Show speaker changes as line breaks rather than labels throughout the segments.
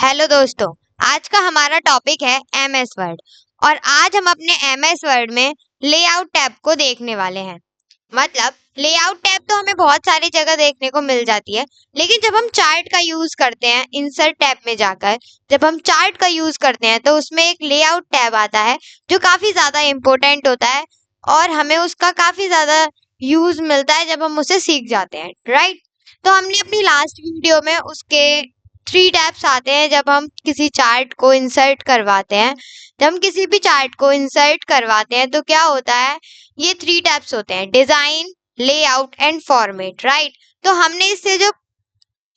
Hello दोस्तों। आज का हमारा टॉपिक है एमएस वर्ड और आज हम अपने एमएस वर्ड में लेआउट टैब को देखने वाले हैं। मतलब लेआउट टैब तो हमें बहुत सारी जगह देखने को मिल जाती है, लेकिन जब हम चार्ट का यूज करते हैं इंसर्ट टैब में जाकर, जब हम चार्ट का यूज करते हैं तो उसमें एक लेआउट टैब आता है जो काफी ज्यादा इम्पोर्टेंट होता है और हमें उसका काफी ज्यादा यूज मिलता है जब हम उसे सीख जाते हैं, राइट। तो हमने अपनी लास्ट वीडियो में उसके 3 टैब्स आते हैं जब हम किसी चार्ट को इंसर्ट करवाते हैं। जब हम किसी भी चार्ट को इंसर्ट करवाते हैं तो क्या होता है, ये 3 टैब्स होते हैं, design, layout and format, right. तो हमने इससे जो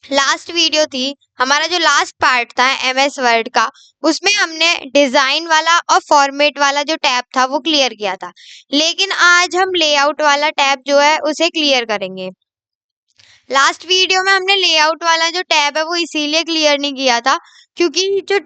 लास्ट वीडियो थी, हमारा जो लास्ट पार्ट था एमएस वर्ड का, उसमें हमने डिजाइन वाला और फॉर्मेट वाला जो टैब था वो क्लियर किया था। लेकिन आज हम लेआउट वाला टैब जो है उसे क्लियर करेंगे। लास्ट वीडियो में हमने लेआउट वाला जो टैब है वो इसीलिए क्लियर नहीं किया था क्योंकि जो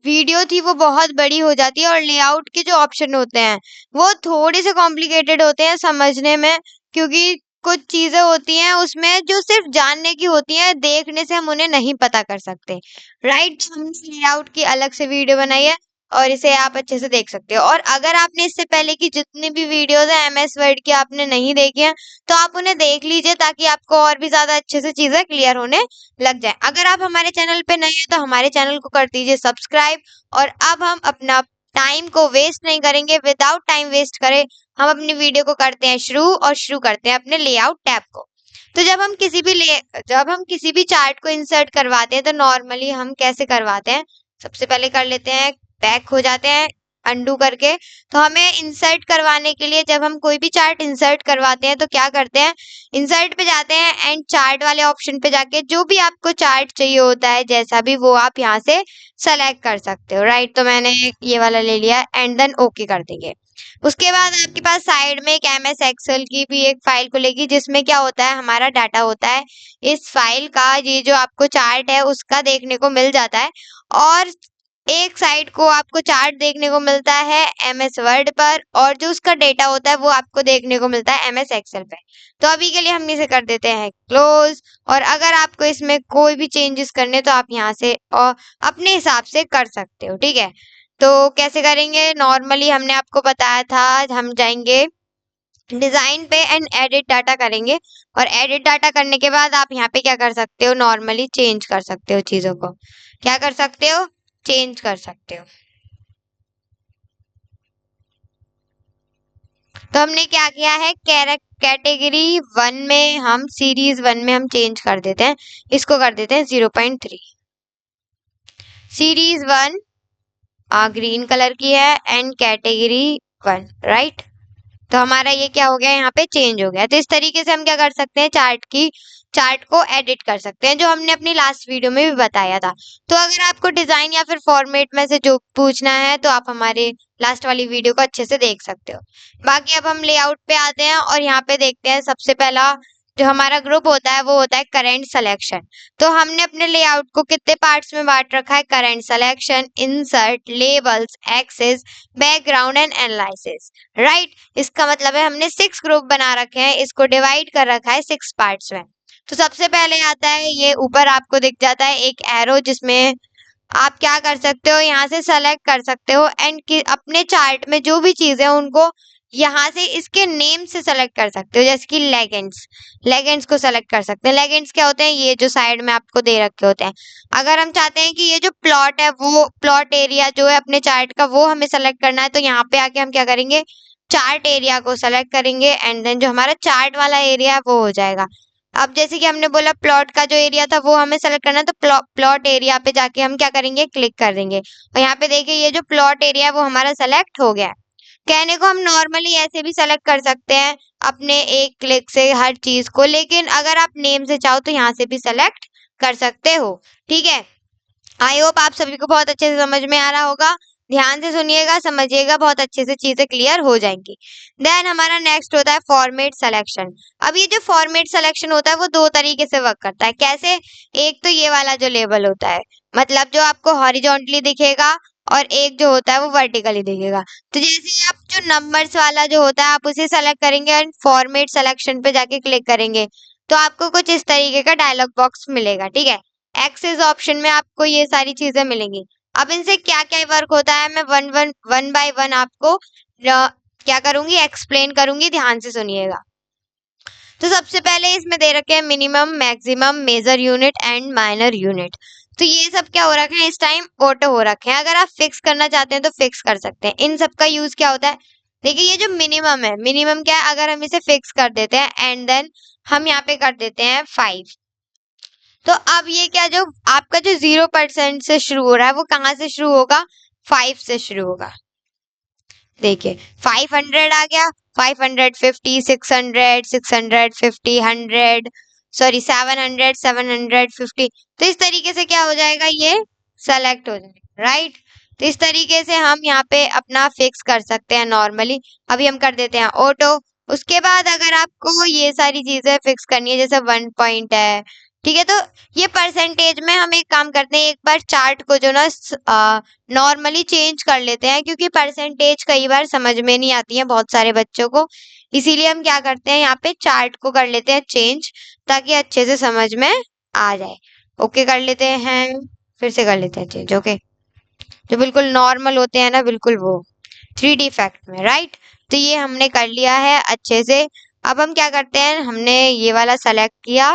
वीडियो थी वो बहुत बड़ी हो जाती है और लेआउट के जो ऑप्शन होते हैं वो थोड़े से कॉम्प्लिकेटेड होते हैं समझने में, क्योंकि कुछ चीजें होती हैं उसमें जो सिर्फ जानने की होती हैं, देखने से हम उन्हें नहीं पता कर सकते, राइट। हमने लेआउट की अलग से वीडियो बनाई है और इसे आप अच्छे से देख सकते हो। और अगर आपने इससे पहले की जितनी भी वीडियोस है एमएस वर्ड की आपने नहीं देखी हैं तो आप उन्हें देख लीजिए ताकि आपको और भी ज्यादा अच्छे से चीजें क्लियर होने लग जाए। अगर आप हमारे चैनल पे नए हैं तो हमारे चैनल को कर दीजिए सब्सक्राइब। और अब हम अपना टाइम को वेस्ट नहीं करेंगे, विदाउट टाइम वेस्ट करे हम अपनी वीडियो को करते हैं शुरू और शुरू करते हैं अपने लेआउट टैब को। तो जब हम किसी भी चार्ट को इंसर्ट करवाते हैं तो नॉर्मली हम कैसे करवाते हैं, सबसे पहले कर लेते हैं बैक हो जाते हैं अंडू करके। तो हमें इंसर्ट करवाने के लिए जब हम कोई भी चार्ट इंसर्ट करवाते हैं तो क्या करते हैं, इंसर्ट पे जाते हैं एंड चार्ट वाले ऑप्शन पे जाके जो भी आपको चार्ट चाहिए होता है जैसा भी वो आप यहाँ से सेलेक्ट कर सकते हो, राइट। तो मैंने ये वाला ले लिया एंड देन ओके कर देंगे। उसके बाद आपके पास साइड में एक एमएस एक्सेल की भी एक फाइल खुलेगी जिसमें क्या होता है, हमारा डाटा होता है। इस फाइल का ये जो आपको चार्ट है उसका देखने को मिल जाता है और एक साइड को आपको चार्ट देखने को मिलता है एमएस वर्ड पर और जो उसका डेटा होता है वो आपको देखने को मिलता है एमएस एक्सेल पे। तो अभी के लिए हम इसे कर देते हैं क्लोज। और अगर आपको इसमें कोई भी चेंजेस करने तो आप यहाँ से और अपने हिसाब से कर सकते हो, ठीक है। तो कैसे करेंगे, नॉर्मली हमने आपको बताया था, हम जाएंगे डिजाइन पे एंड एडिट डाटा करेंगे और एडिट डाटा करने के बाद आप यहाँ पे क्या कर सकते हो, नॉर्मली चेंज कर सकते हो चीजों को। क्या कर सकते हो, चेंज कर सकते हो। तो हमने क्या किया है, कैटेगरी 1 में हम सीरीज 1 में हम चेंज कर देते हैं, इसको कर देते हैं 0.3। सीरीज 1 ग्रीन कलर की है एंड कैटेगरी 1, राइट। तो हमारा ये क्या हो गया, यहाँ पे चेंज हो गया। तो इस तरीके से हम क्या कर सकते हैं, चार्ट को एडिट कर सकते हैं, जो हमने अपनी लास्ट वीडियो में भी बताया था। तो अगर आपको डिजाइन या फिर फॉर्मेट में से जो पूछना है तो आप हमारे लास्ट वाली वीडियो को अच्छे से देख सकते हो। बाकी अब हम लेआउट पे आते हैं और यहाँ पे देखते हैं सबसे पहला जो हमारा ग्रुप होता है वो होता है करंट सिलेक्शन। तो हमने अपने लेआउट को कितने पार्ट्स में बांट रखा है, current selection, insert, labels, axis, background and analysis, right. इसका मतलब है हमने 6 ग्रुप बना रखे हैं, इसको डिवाइड कर रखा है 6 पार्ट्स में। तो सबसे पहले आता है, ये ऊपर आपको दिख जाता है एक एरो जिसमें आप क्या कर सकते हो, यहाँ से सेलेक्ट कर सकते हो एंड अपने चार्ट में जो भी चीजें हैं उनको यहाँ से इसके नेम से सेलेक्ट कर सकते हो। जैसे कि लेगेंड्स को सेलेक्ट कर सकते हैं। लेगेंड्स क्या होते हैं, ये जो साइड में आपको दे रखे होते हैं। अगर हम चाहते हैं कि ये जो प्लॉट है वो प्लॉट एरिया जो है अपने चार्ट का वो हमें सेलेक्ट करना है तो यहाँ पे आके हम क्या करेंगे, चार्ट एरिया को सेलेक्ट करेंगे एंड देन जो हमारा चार्ट वाला एरिया है वो हो जाएगा। अब जैसे कि हमने बोला प्लॉट का जो एरिया था वो हमें सेलेक्ट करना है तो प्लॉट एरिया पे जाके हम क्या करेंगे, क्लिक कर देंगे और यहाँ पे देखिए ये जो प्लॉट एरिया है वो हमारा सेलेक्ट हो गया है। कहने को हम नॉर्मली ऐसे भी सेलेक्ट कर सकते हैं अपने एक क्लिक से हर चीज को, लेकिन अगर आप नेम से चाहो तो यहाँ से भी सेलेक्ट कर सकते हो, ठीक है। आई होप आप सभी को बहुत अच्छे से समझ में आ रहा होगा। ध्यान से सुनिएगा, समझिएगा, बहुत अच्छे से चीजें क्लियर हो जाएंगी। देन हमारा नेक्स्ट होता है फॉर्मेट सिलेक्शन। अब ये जो फॉर्मेट सिलेक्शन होता है वो 2 तरीके से वर्क करता है। कैसे, एक तो ये वाला जो लेबल होता है, मतलब जो आपको हॉरिजॉन्टली दिखेगा और एक जो होता है वो वर्टिकली दिखेगा। तो जैसे ही आप जो नंबर्स वाला जो होता है आप उसे सेलेक्ट करेंगे और फॉर्मेट सिलेक्शन पे जाके क्लिक करेंगे तो आपको कुछ इस तरीके का डायलॉग बॉक्स मिलेगा, ठीक है। एक्सेस ऑप्शन में आपको ये सारी चीजें मिलेंगी। अब इनसे क्या क्या वर्क होता है मैं वन बाय वन आपको क्या करूंगी, एक्सप्लेन करूंगी, ध्यान से सुनिएगा। तो सबसे पहले इसमें दे रखे हैं minimum, maximum, major unit and minor unit. तो ये सब क्या हो रखा है इस टाइम, ऑटो हो रखे हैं। अगर आप फिक्स करना चाहते हैं तो फिक्स कर सकते हैं। इन सब का यूज क्या होता है, देखिए ये जो मिनिमम है, मिनिमम क्या है, अगर हम इसे फिक्स कर देते हैं एंड देन हम यहाँ पे कर देते हैं 5, तो अब ये क्या, जो आपका जो 0% से शुरू हो रहा है वो कहाँ से शुरू होगा, 5 से शुरू होगा। देखिए 500 आ गया, 550, 600, 650, 100, सॉरी 700, 750। तो इस तरीके से क्या हो जाएगा, ये सेलेक्ट हो जाएगा, राइट। तो इस तरीके से हम यहाँ पे अपना फिक्स कर सकते हैं नॉर्मली। अभी हम कर देते हैं ऑटो। उसके बाद अगर आपको ये सारी चीजें फिक्स करनी है, जैसे 1 पॉइंट है, ठीक है, तो ये परसेंटेज में हम एक काम करते हैं, एक बार चार्ट को जो ना नॉर्मली चेंज कर लेते हैं, क्योंकि परसेंटेज कई बार समझ में नहीं आती है बहुत सारे बच्चों को। इसीलिए हम क्या करते हैं, यहाँ पे चार्ट को कर लेते हैं चेंज, ताकि अच्छे से समझ में आ जाए। ओके कर लेते हैं, फिर से कर लेते हैं चेंज। ओके, जो बिल्कुल नॉर्मल होते हैं ना, बिल्कुल वो 3D इफेक्ट में, राइट। तो ये हमने कर लिया है अच्छे से। अब हम क्या करते हैं, हमने ये वाला सेलेक्ट किया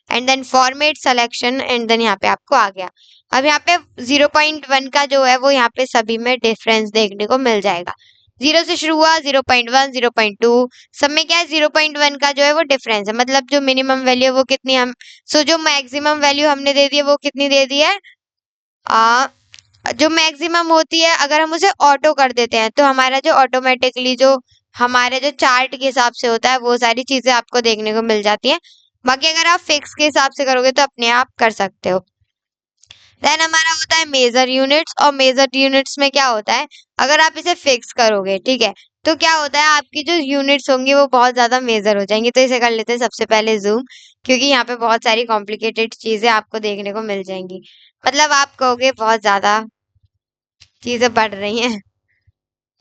and then format selection and then यहाँ पे आपको आ गया। अब यहाँ पे 0.1 का जो है वो यहाँ पे सभी में डिफरेंस देखने को मिल जाएगा। 0 से शुरू हुआ, 0.1, 0.2, सब में क्या है, 0.1 का जो है वो डिफरेंस है। मतलब जो मिनिमम वैल्यू है वो कितनी, हम जो मैक्सिमम वैल्यू हमने दे दी है वो कितनी दे दी है, आ, जो मैक्सिमम होती है, अगर हम उसे ऑटो कर देते हैं तो हमारा जो ऑटोमेटिकली जो हमारे जो चार्ट के हिसाब से होता है वो सारी चीजें आपको देखने को मिल जाती है। बाकी अगर आप फिक्स के हिसाब से करोगे तो अपने आप कर सकते हो। देन हमारा होता है मेजर यूनिट्स, और मेजर यूनिट्स में क्या होता है, अगर आप इसे फिक्स करोगे, ठीक है, तो क्या होता है, आपकी जो यूनिट्स होंगी वो बहुत ज्यादा मेजर हो जाएंगी। तो इसे कर लेते हैं सबसे पहले जूम, क्योंकि यहाँ पे बहुत सारी कॉम्प्लिकेटेड चीजें आपको देखने को मिल जाएंगी। मतलब आप कहोगे बहुत ज्यादा चीजें बढ़ रही हैं।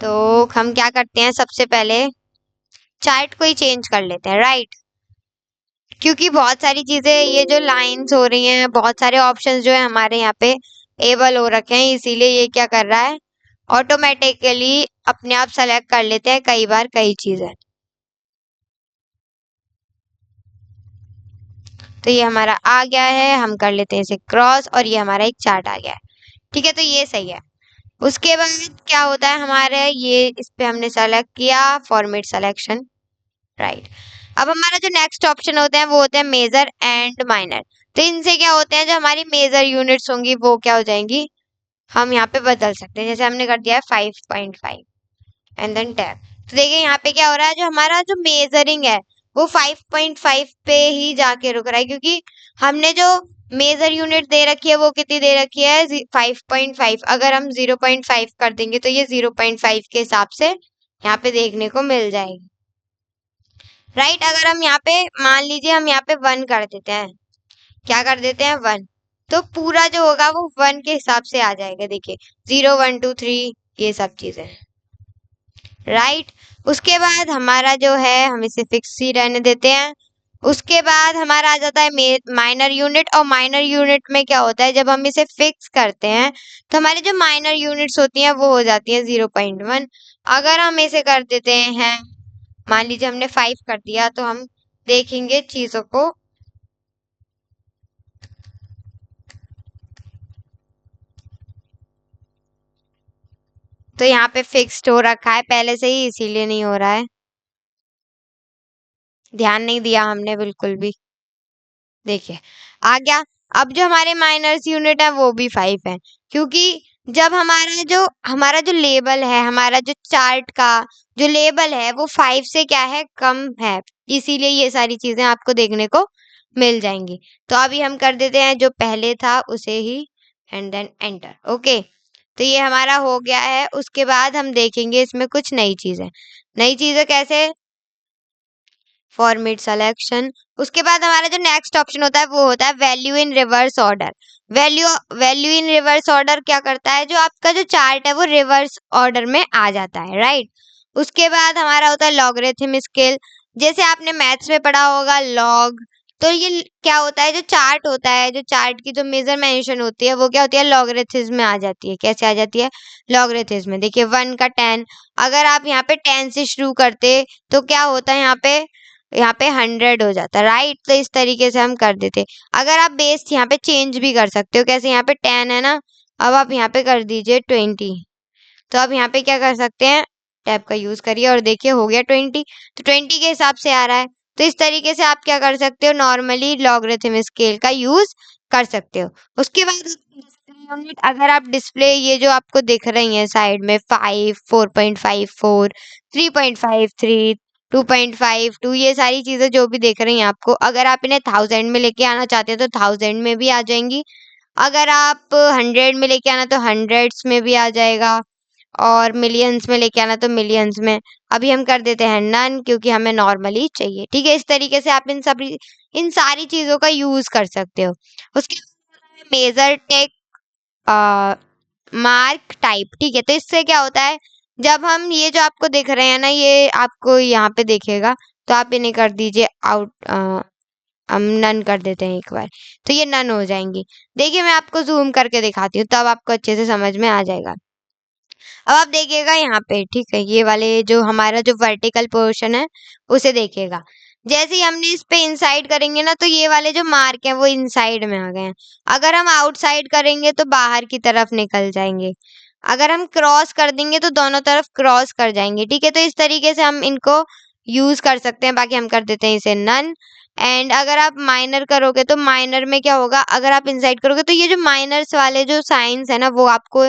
तो हम क्या करते हैं, सबसे पहले चार्ट को ही चेंज कर लेते हैं, राइट। क्योंकि बहुत सारी चीजें, ये जो लाइंस हो रही हैं, बहुत सारे ऑप्शंस जो है हमारे यहाँ पे एबल हो रखे हैं, इसीलिए ये क्या कर रहा है, ऑटोमेटिकली अपने आप सेलेक्ट कर लेते हैं कई बार कई चीजें। तो ये हमारा आ गया है, हम कर लेते हैं इसे क्रॉस, और ये हमारा एक चार्ट आ गया है, ठीक है। तो ये सही है। उसके बाद क्या होता है हमारे, ये इस पे हमने सेलेक्ट किया फॉर्मेट सिलेक्शन, राइट। अब हमारा जो नेक्स्ट ऑप्शन होता है वो होता है मेजर एंड माइनर। तो इनसे क्या होते हैं, जो हमारी मेजर यूनिट्स होंगी वो क्या हो जाएंगी, हम यहाँ पे बदल सकते हैं। जैसे हमने कर दिया है 5.5 एंड देन टैब। तो देखिए यहाँ पे क्या हो रहा है, जो हमारा जो मेजरिंग है वो 5.5 पे ही जाके रुक रहा है, क्योंकि हमने जो मेजर यूनिट दे रखी है वो कितनी दे रखी है, 5.5। अगर हम 0.5 कर देंगे तो ये 0.5 के हिसाब से यहाँ पे देखने को मिल जाएगी, राइट। अगर हम यहाँ पे मान लीजिए हम यहाँ पे 1 कर देते हैं, क्या कर देते हैं 1, तो पूरा जो होगा वो 1 के हिसाब से आ जाएगा। देखिए 0, 1, 2, 3 ये सब चीजें, राइट। उसके बाद हमारा जो है हम इसे फिक्स ही रहने देते हैं। उसके बाद हमारा आ जाता है माइनर यूनिट, और माइनर यूनिट में क्या होता है, जब हम इसे फिक्स करते हैं तो हमारी जो माइनर यूनिट्स होती हैं वो हो जाती है 0.1। अगर हम इसे कर देते हैं, मान लीजिए हमने 5 कर दिया, तो हम देखेंगे चीजों को, तो यहाँ पे फिक्स्ड हो रखा है पहले से ही, इसीलिए नहीं हो रहा है, ध्यान नहीं दिया हमने बिल्कुल भी। देखिए आ गया। अब जो हमारे माइनर्स यूनिट है वो भी 5 है, क्योंकि जब हमारा जो लेबल है, हमारा जो चार्ट का जो लेबल है वो 5 से क्या है, कम है, इसीलिए ये सारी चीजें आपको देखने को मिल जाएंगी। तो अभी हम कर देते हैं जो पहले था उसे ही एंड देन एंटर। ओके, तो ये हमारा हो गया है। उसके बाद हम देखेंगे इसमें कुछ नई चीजें। नई चीजें कैसे, फॉर्मेट सिलेक्शन। उसके बाद हमारा जो नेक्स्ट ऑप्शन होता है वो होता है value in reverse order. Value in reverse order क्या करता है, जो आपका जो चार्ट है वो रिवर्स ऑर्डर में आ जाता है, राइट। उसके बाद हमारा होता है लॉगरिथम स्केल। जैसे आपने मैथ्स में पढ़ा होगा, लॉग तो ये क्या होता है, जो चार्ट होता है, जो चार्ट की जो मेजरमेंशन होती है वो क्या होती है, लॉगरिथम में आ जाती है। कैसे आ जाती है, लॉगरिथम में। देखिए 1 का 10, अगर आप यहाँ पे 10 से शुरू करते तो क्या होता है, यहाँ पे 100 हो जाता है, राइट। तो इस तरीके से हम कर देते। अगर आप बेस यहाँ पे चेंज भी कर सकते हो, कैसे, यहाँ पे 10 है ना, अब आप यहाँ पे कर दीजिए 20। तो अब यहाँ पे क्या कर सकते हैं, टैब का यूज करिए और देखिए हो गया 20। तो 20 के हिसाब से आ रहा है। तो इस तरीके से आप क्या कर सकते हो, नॉर्मली लॉगरिथम स्केल का यूज कर सकते हो। उसके बाद डिस्प्ले यूनिट, अगर आप डिस्प्ले ये जो आपको दिख रही है साइड में 5, 4.54, 3.53, 2.52, ये सारी चीजें जो भी देख रही हैं आपको, अगर आप इन्हें 1000 में लेके आना चाहते हैं तो 1000 में भी आ जाएंगी। अगर आप 100 में लेके आना तो हंड्रेड्स में भी आ जाएगा, और मिलियंस में लेके आना तो मिलियंस में। अभी हम कर देते हैं नन, क्योंकि हमें नॉर्मली चाहिए। ठीक है, इस तरीके से आप इन सारी चीजों का यूज कर सकते हो। उसके बाद मेजर टेक मार्क टाइप। ठीक है, तो इससे क्या होता है, जब हम ये जो आपको दिख रहे हैं ना, ये आपको यहाँ पे दिखेगा, तो आप इन्हें कर दीजिए आउट, हम नन कर देते हैं एक बार, तो ये नन हो जाएंगी। देखिए मैं आपको जूम करके दिखाती हूँ, तब आपको अच्छे से समझ में आ जाएगा। अब आप देखिएगा यहाँ पे, ठीक है, ये वाले जो हमारा जो वर्टिकल पोर्शन है उसे देखिएगा। जैसे ही हमने इस पे इनसाइड करेंगे ना, तो ये वाले जो मार्क हैं वो इनसाइड में आ गए हैं। अगर हम आउटसाइड करेंगे तो बाहर की तरफ निकल जाएंगे। अगर हम क्रॉस कर देंगे तो दोनों तरफ क्रॉस कर जाएंगे। ठीक है, तो इस तरीके से हम इनको यूज कर सकते हैं। बाकी हम कर देते हैं इसे नन। एंड अगर आप माइनर करोगे तो माइनर में क्या होगा, अगर आप इनसाइड करोगे तो ये जो माइनर्स वाले जो साइंस है ना, वो आपको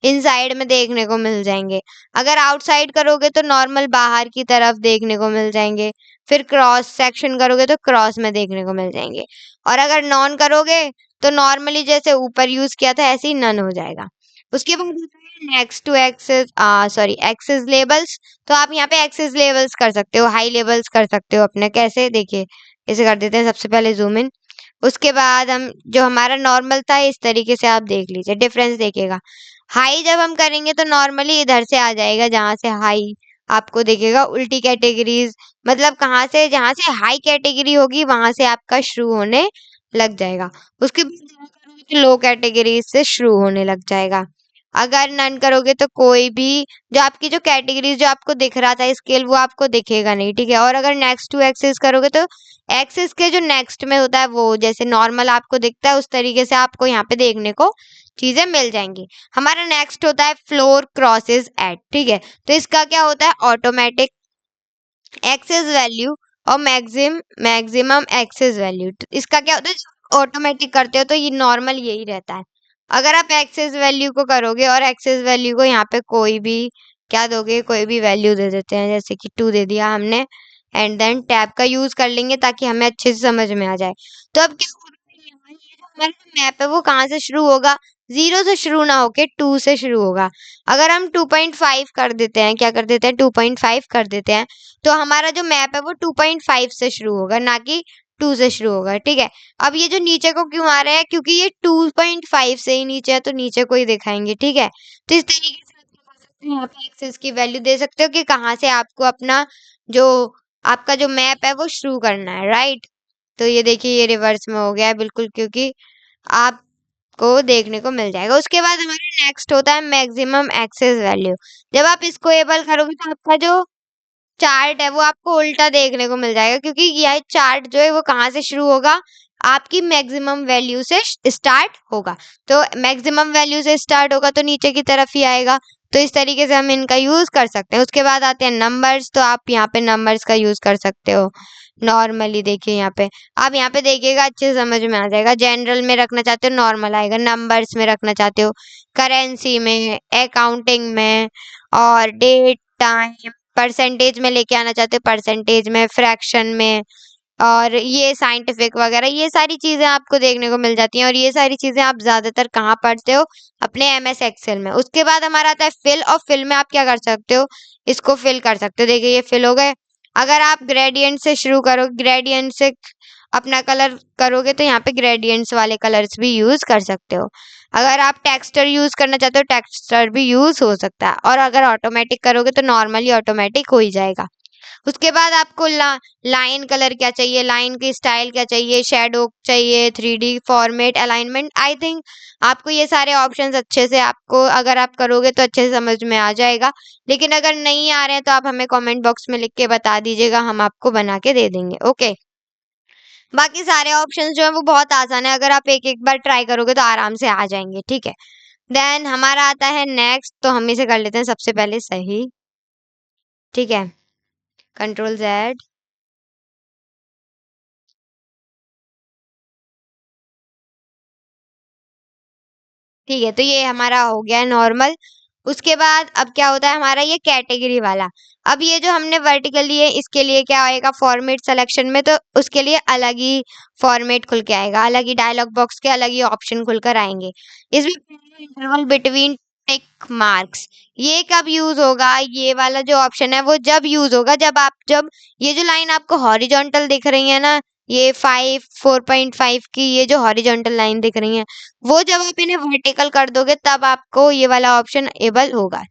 इनसाइड में देखने को मिल जाएंगे। अगर आउटसाइड करोगे तो नॉर्मल बाहर की तरफ देखने को मिल जाएंगे। फिर क्रॉस सेक्शन करोगे तो क्रॉस में देखने को मिल जाएंगे। और अगर नॉन करोगे तो नॉर्मली जैसे ऊपर यूज किया था ऐसे ही नन हो जाएगा। उसके बाद next to axis, sorry, axis labels. तो आप यहाँ पे एक्सेस लेबल्स कर सकते हो, हाई लेबल्स कर सकते हो अपने। कैसे, देखिए इसे कर देते हैं सबसे पहले जूम इन। उसके बाद हम जो हमारा नॉर्मल था इस तरीके से आप देख लीजिए, डिफरेंस देखिएगा। हाई जब हम करेंगे तो नॉर्मली इधर से आ जाएगा, जहां से हाई आपको देखेगा उल्टी कैटेगरीज, मतलब कहाँ से, जहां से हाई कैटेगरी होगी वहां से आपका शुरू होने लग जाएगा। उसके बाद लो कैटेगरीज से शुरू होने लग जाएगा। अगर नन करोगे तो कोई भी जो आपकी जो कैटेगरीज जो आपको दिख रहा था स्केल, वो आपको दिखेगा नहीं। ठीक है, और अगर नेक्स्ट टू एक्सेस करोगे तो एक्सेस के जो नेक्स्ट में होता है वो जैसे नॉर्मल आपको दिखता है उस तरीके से आपको यहाँ पे देखने को चीजें मिल जाएंगी। हमारा नेक्स्ट होता है फ्लोर क्रॉसेस एट। ठीक है, तो इसका क्या होता है, ऑटोमेटिक एक्सेस वैल्यू और मैक्सिमम एक्सेस वैल्यू। इसका क्या होता है, ऑटोमेटिक करते हो तो ये नॉर्मल यही रहता है। अगर आप एक्सेस वैल्यू को करोगे और एक्सेस वैल्यू को यहाँ पे कोई भी क्या दोगे, कोई भी वैल्यू दे देते हैं, जैसे कि 2 दे दिया हमने। एंड देन टैब का यूज कर लेंगे ताकि हमें अच्छे से समझ में आ जाए। तो अब क्या होगा, ये जो हमारा मैप है वो कहाँ से शुरू होगा, 0 से शुरू ना होके 2 से शुरू होगा। अगर हम 2.5 कर देते हैं, क्या कर देते हैं, 2.5 कर देते हैं, तो हमारा जो मैप है वो 2.5 से शुरू होगा, ना कि 2 से शुरू होगा। ठीक है, अब ये जो नीचे को क्यों आ रहे हैं, क्योंकि ये 2.5 से ही नीचे है तो नीचे को ही दिखाएंगे। ठीक है, तो इस तरीके से आप क्या कर सकते हैं, यहाँ पे एक्सेस की वैल्यू दे सकते हो कि कहाँ से आपको अपना जो आपका जो मैप है वो शुरू करना है, राइट। तो ये देखिए ये रिवर्स में हो गया है बिल्कुल, क्योंकि आपको देखने को मिल जाएगा। उसके बाद हमारा नेक्स्ट होता है मैक्सिमम एक्सेस वैल्यू। जब आप इसको एबल करोगे तो आपका जो चार्ट है वो आपको उल्टा देखने को मिल जाएगा, क्योंकि यह चार्ट जो है वो कहाँ से शुरू होगा, आपकी मैक्सिमम वैल्यू से स्टार्ट होगा। तो मैक्सिमम वैल्यू से स्टार्ट होगा तो नीचे की तरफ ही आएगा। तो इस तरीके से हम इनका यूज कर सकते हैं। उसके बाद आते हैं नंबर्स। तो आप यहाँ पे नंबर्स का यूज कर सकते हो नॉर्मली। देखिए यहाँ पे आप यहाँ पे देखिएगा, अच्छे से समझ में आ जाएगा। जनरल में रखना चाहते हो नॉर्मल आएगा, नंबर्स में रखना चाहते हो करेंसी में, अकाउंटिंग में, और डेट टाइम परसेंटेज में लेके आना चाहते हो परसेंटेज में, फ्रैक्शन में, और ये साइंटिफिक वगैरह, ये सारी चीजें आपको देखने को मिल जाती हैं। और ये सारी चीजें आप ज्यादातर कहाँ पढ़ते हो, अपने एमएस एक्सेल में। उसके बाद हमारा आता है फिल, और फिल में आप क्या कर सकते हो, इसको फिल कर सकते हो। देखिए ये फिल हो गए। अगर आप ग्रेडियंट से शुरू करो, ग्रेडियंट से अपना कलर करोगे तो यहाँ पे ग्रेडियंट्स वाले कलर्स भी यूज कर सकते हो। अगर आप टेक्सचर यूज करना चाहते हो टेक्सचर भी यूज हो सकता है। और अगर ऑटोमेटिक करोगे तो नॉर्मली ऑटोमेटिक हो ही जाएगा। उसके बाद आपको लाइन कलर क्या चाहिए, लाइन की स्टाइल क्या चाहिए, शेडो चाहिए, 3D format, alignment. I think आपको ये सारे ऑप्शंस अच्छे से, आपको अगर आप करोगे तो अच्छे से समझ में आ जाएगा। लेकिन अगर नहीं आ रहे हैं तो आप हमें कमेंट बॉक्स में लिख के बता दीजिएगा, हम आपको बना के दे देंगे। ओके, बाकी सारे ऑप्शंस जो है वो बहुत आसान है, अगर आप एक एक बार ट्राई करोगे तो आराम से आ जाएंगे। ठीक है, देन हमारा आता है नेक्स्ट, तो हम इसे कर लेते हैं सबसे पहले सही। ठीक है, कंट्रोल Z। ठीक है, तो ये हमारा हो गया है नॉर्मल। उसके बाद अब क्या होता है हमारा ये कैटेगरी वाला। अब ये जो हमने वर्टिकल लिए इसके लिए क्या आएगा फॉर्मेट सिलेक्शन में, तो उसके लिए अलग ही फॉर्मेट खुल के आएगा, अलग ही डायलॉग बॉक्स के अलग ही ऑप्शन खुलकर आएंगे। इसमें इंटरवल बिटवीन टिक मार्क्स, ये कब यूज होगा, ये वाला जो ऑप्शन है वो जब यूज होगा जब ये जो लाइन आपको हॉरिजॉन्टल दिख रही है ना, ये 4.5 की ये जो हॉरिजॉन्टल लाइन दिख रही है, वो जब आप इन्हें वर्टिकल कर दोगे तब आपको ये वाला ऑप्शन एबल होगा।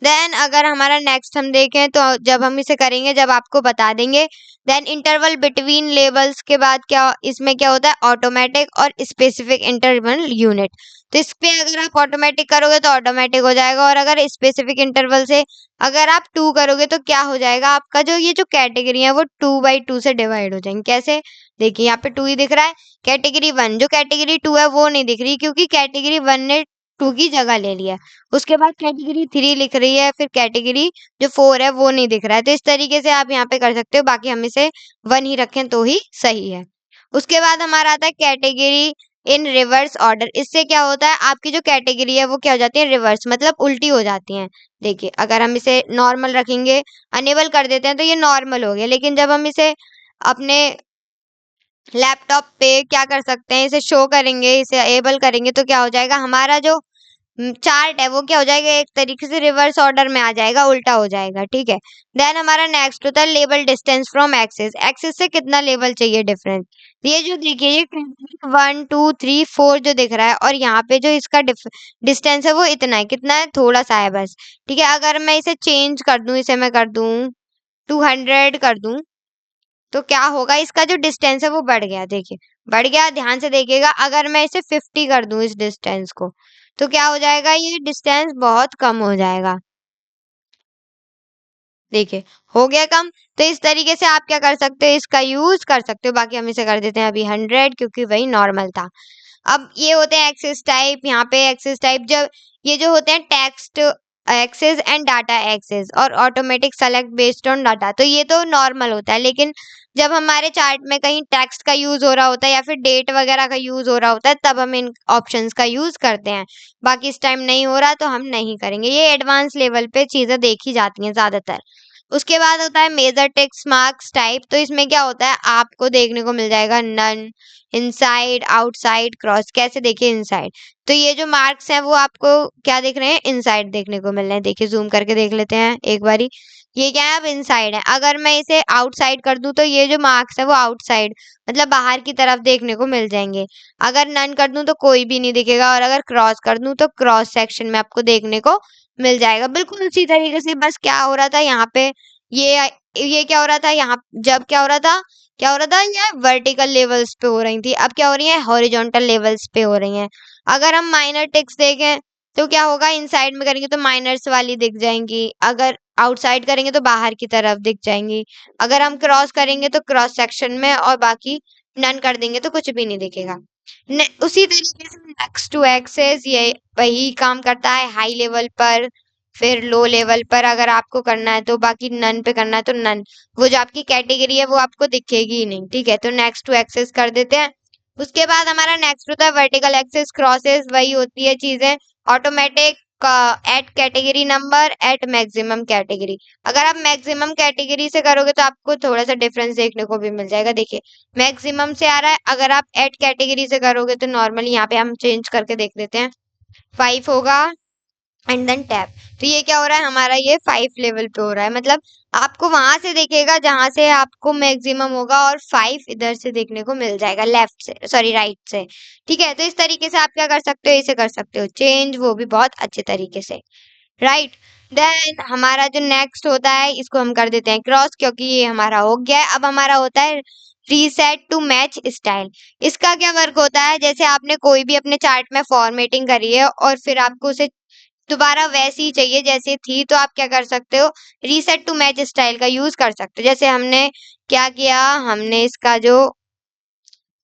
देन अगर हमारा नेक्स्ट हम देखें तो जब हम इसे करेंगे जब आपको बता देंगे। देन इंटरवल बिटवीन लेबल्स के बाद क्या इसमें क्या होता है ऑटोमेटिक और स्पेसिफिक इंटरवल यूनिट। तो इस पे अगर आप ऑटोमेटिक करोगे तो ऑटोमेटिक हो जाएगा, और अगर स्पेसिफिक इंटरवल से अगर आप 2 करोगे तो क्या हो जाएगा, आपका जो ये जो कैटेगरी है वो 2/2 से डिवाइड हो जाएंगे। कैसे, देखिए यहाँ पे 2 ही दिख रहा है, कैटेगरी 1 जो कैटेगरी 2 है वो नहीं दिख रही, क्योंकि कैटेगरी 1 ने 2 की जगह ले लिया। उसके बाद कैटेगरी 3 लिख रही है, फिर कैटेगरी जो 4 है वो नहीं दिख रहा है। तो इस तरीके से आप यहाँ पे कर सकते हो, बाकी हम इसे 1 ही रखें तो ही सही है। उसके बाद हमारा आता है कैटेगरी इन रिवर्स ऑर्डर। इससे क्या होता है आपकी जो कैटेगरी है वो क्या हो जाती है रिवर्स, मतलब उल्टी हो जाती है। देखिए अगर हम इसे नॉर्मल रखेंगे, अनेबल कर देते हैं तो ये नॉर्मल हो गया, लेकिन जब हम इसे अपने लैपटॉप पे क्या कर सकते हैं, इसे शो करेंगे, इसे एबल करेंगे तो क्या हो जाएगा हमारा जो चार्ट है वो क्या हो जाएगा एक तरीके से रिवर्स ऑर्डर में आ जाएगा, उल्टा हो जाएगा। ठीक है, देन हमारा नेक्स्ट होता है level distance from axis. Axis से कितना लेवल चाहिए डिफरेंस, ये जो देखिए ये 1 2 3 4 जो दिख रहा है, और यहाँ पे जो इसका डिस्टेंस है वो इतना है, कितना है थोड़ा सा है बस। ठीक है, अगर मैं इसे चेंज कर दूं, इसे मैं कर दूं 200 कर दूं, तो क्या होगा इसका जो डिस्टेंस है वो बढ़ गया। देखिए बढ़ गया, ध्यान से देखिएगा। अगर मैं इसे 50 कर दूं इस डिस्टेंस को, तो क्या हो जाएगा ये डिस्टेंस बहुत कम हो जाएगा। देखिए हो गया कम। तो इस तरीके से आप क्या कर सकते हो, इसका यूज कर सकते हो। बाकी हम इसे कर देते हैं अभी 100, क्योंकि वही नॉर्मल था। अब ये होते हैं एक्सेस टाइप। यहाँ पे एक्सेस टाइप जब ये जो होते हैं text access and data access और automatic select based on data, तो ये तो नॉर्मल होता है। लेकिन जब हमारे चार्ट में कहीं टेक्स्ट का यूज हो रहा होता है या फिर डेट वगैरह का यूज हो रहा होता है, तब हम इन ऑप्शंस का यूज करते हैं। बाकी इस टाइम नहीं हो रहा तो हम नहीं करेंगे, ये एडवांस लेवल पे चीजें देखी जाती हैं ज्यादातर। उसके बाद होता है मेजर टेक्स्ट मार्क्स टाइप। तो इसमें क्या होता है आपको देखने को मिल जाएगा नन, इनसाइड, आउटसाइड, क्रॉस। कैसे, देखिए इनसाइड, तो ये जो मार्क्स हैं वो आपको क्या दिख रहे हैं इनसाइड देखने को मिल रहे हैं। देखिए जूम करके देख लेते हैं एक बारी, ये क्या है अब इनसाइड है। अगर मैं इसे आउटसाइड कर दूं तो ये जो मार्क्स है वो आउटसाइड मतलब बाहर की तरफ देखने को मिल जाएंगे। अगर नन कर दूं तो कोई भी नहीं दिखेगा, और अगर क्रॉस कर दूं तो क्रॉस सेक्शन में आपको देखने को मिल जाएगा। बिल्कुल उसी तरीके से, बस क्या हो रहा था यहाँ पे ये ये क्या हो रहा था यहाँ, जब क्या हो रहा था ये वर्टिकल लेवल्स पे हो रही थी, अब क्या हो रही है हॉरिजॉन्टल लेवल्स पे हो रही हैं। अगर हम माइनर टेक्स्ट देखें तो क्या होगा, इनसाइड में करेंगे तो माइनर्स वाली दिख जाएंगी, अगर आउटसाइड करेंगे तो बाहर की तरफ दिख जाएंगी, अगर हम क्रॉस करेंगे तो क्रॉस सेक्शन में, और बाकी नन कर देंगे तो कुछ भी नहीं दिखेगा। उसी तरीके से नेक्स्ट टू एक्सेस ये वही काम करता है हाई लेवल पर, फिर लो लेवल पर अगर आपको करना है तो, बाकी नन पे करना है तो नन, वो जो आपकी कैटेगरी है वो आपको दिखेगी ही नहीं। ठीक है, तो नेक्स्ट टू एक्सेस कर देते हैं। उसके बाद हमारा नेक्स्ट होता है वर्टिकल एक्सेस क्रॉसेस। वही होती है चीजें automatic at category number at maximum category. अगर आप मैक्सिमम कैटेगरी से करोगे तो आपको थोड़ा सा डिफरेंस देखने को भी मिल जाएगा। देखिए मैक्सिमम से आ रहा है, अगर आप एट कैटेगरी से करोगे तो नॉर्मली यहाँ पे हम चेंज करके देख लेते हैं 5 होगा एंड देन टैप। तो ये क्या हो रहा है हमारा ये 5 लेवल पे हो रहा है, मतलब आपको वहां से देखेगा जहां से आपको मैक्सिमम होगा, और 5 इधर से देखने को मिल जाएगा लेफ्ट से, सॉरी राइट से। ठीक है, तो इस तरीके से आप क्या कर सकते हो, इसे कर सकते हो चेंज, वो भी बहुत अच्छे तरीके से। राइट, देन हमारा जो नेक्स्ट होता है इसको हम कर देते हैं क्रॉस, क्योंकि ये हमारा हो गया है। अब हमारा होता है रीसेट टू मैच स्टाइल। इसका क्या वर्क होता है, जैसे आपने कोई भी अपने चार्ट में फॉर्मेटिंग करी है और फिर आपको उसे दोबारा वैसी ही चाहिए जैसी थी, तो आप क्या कर सकते हो, रीसेट टू मैच स्टाइल का यूज कर सकते हो। जैसे हमने क्या किया, हमने इसका जो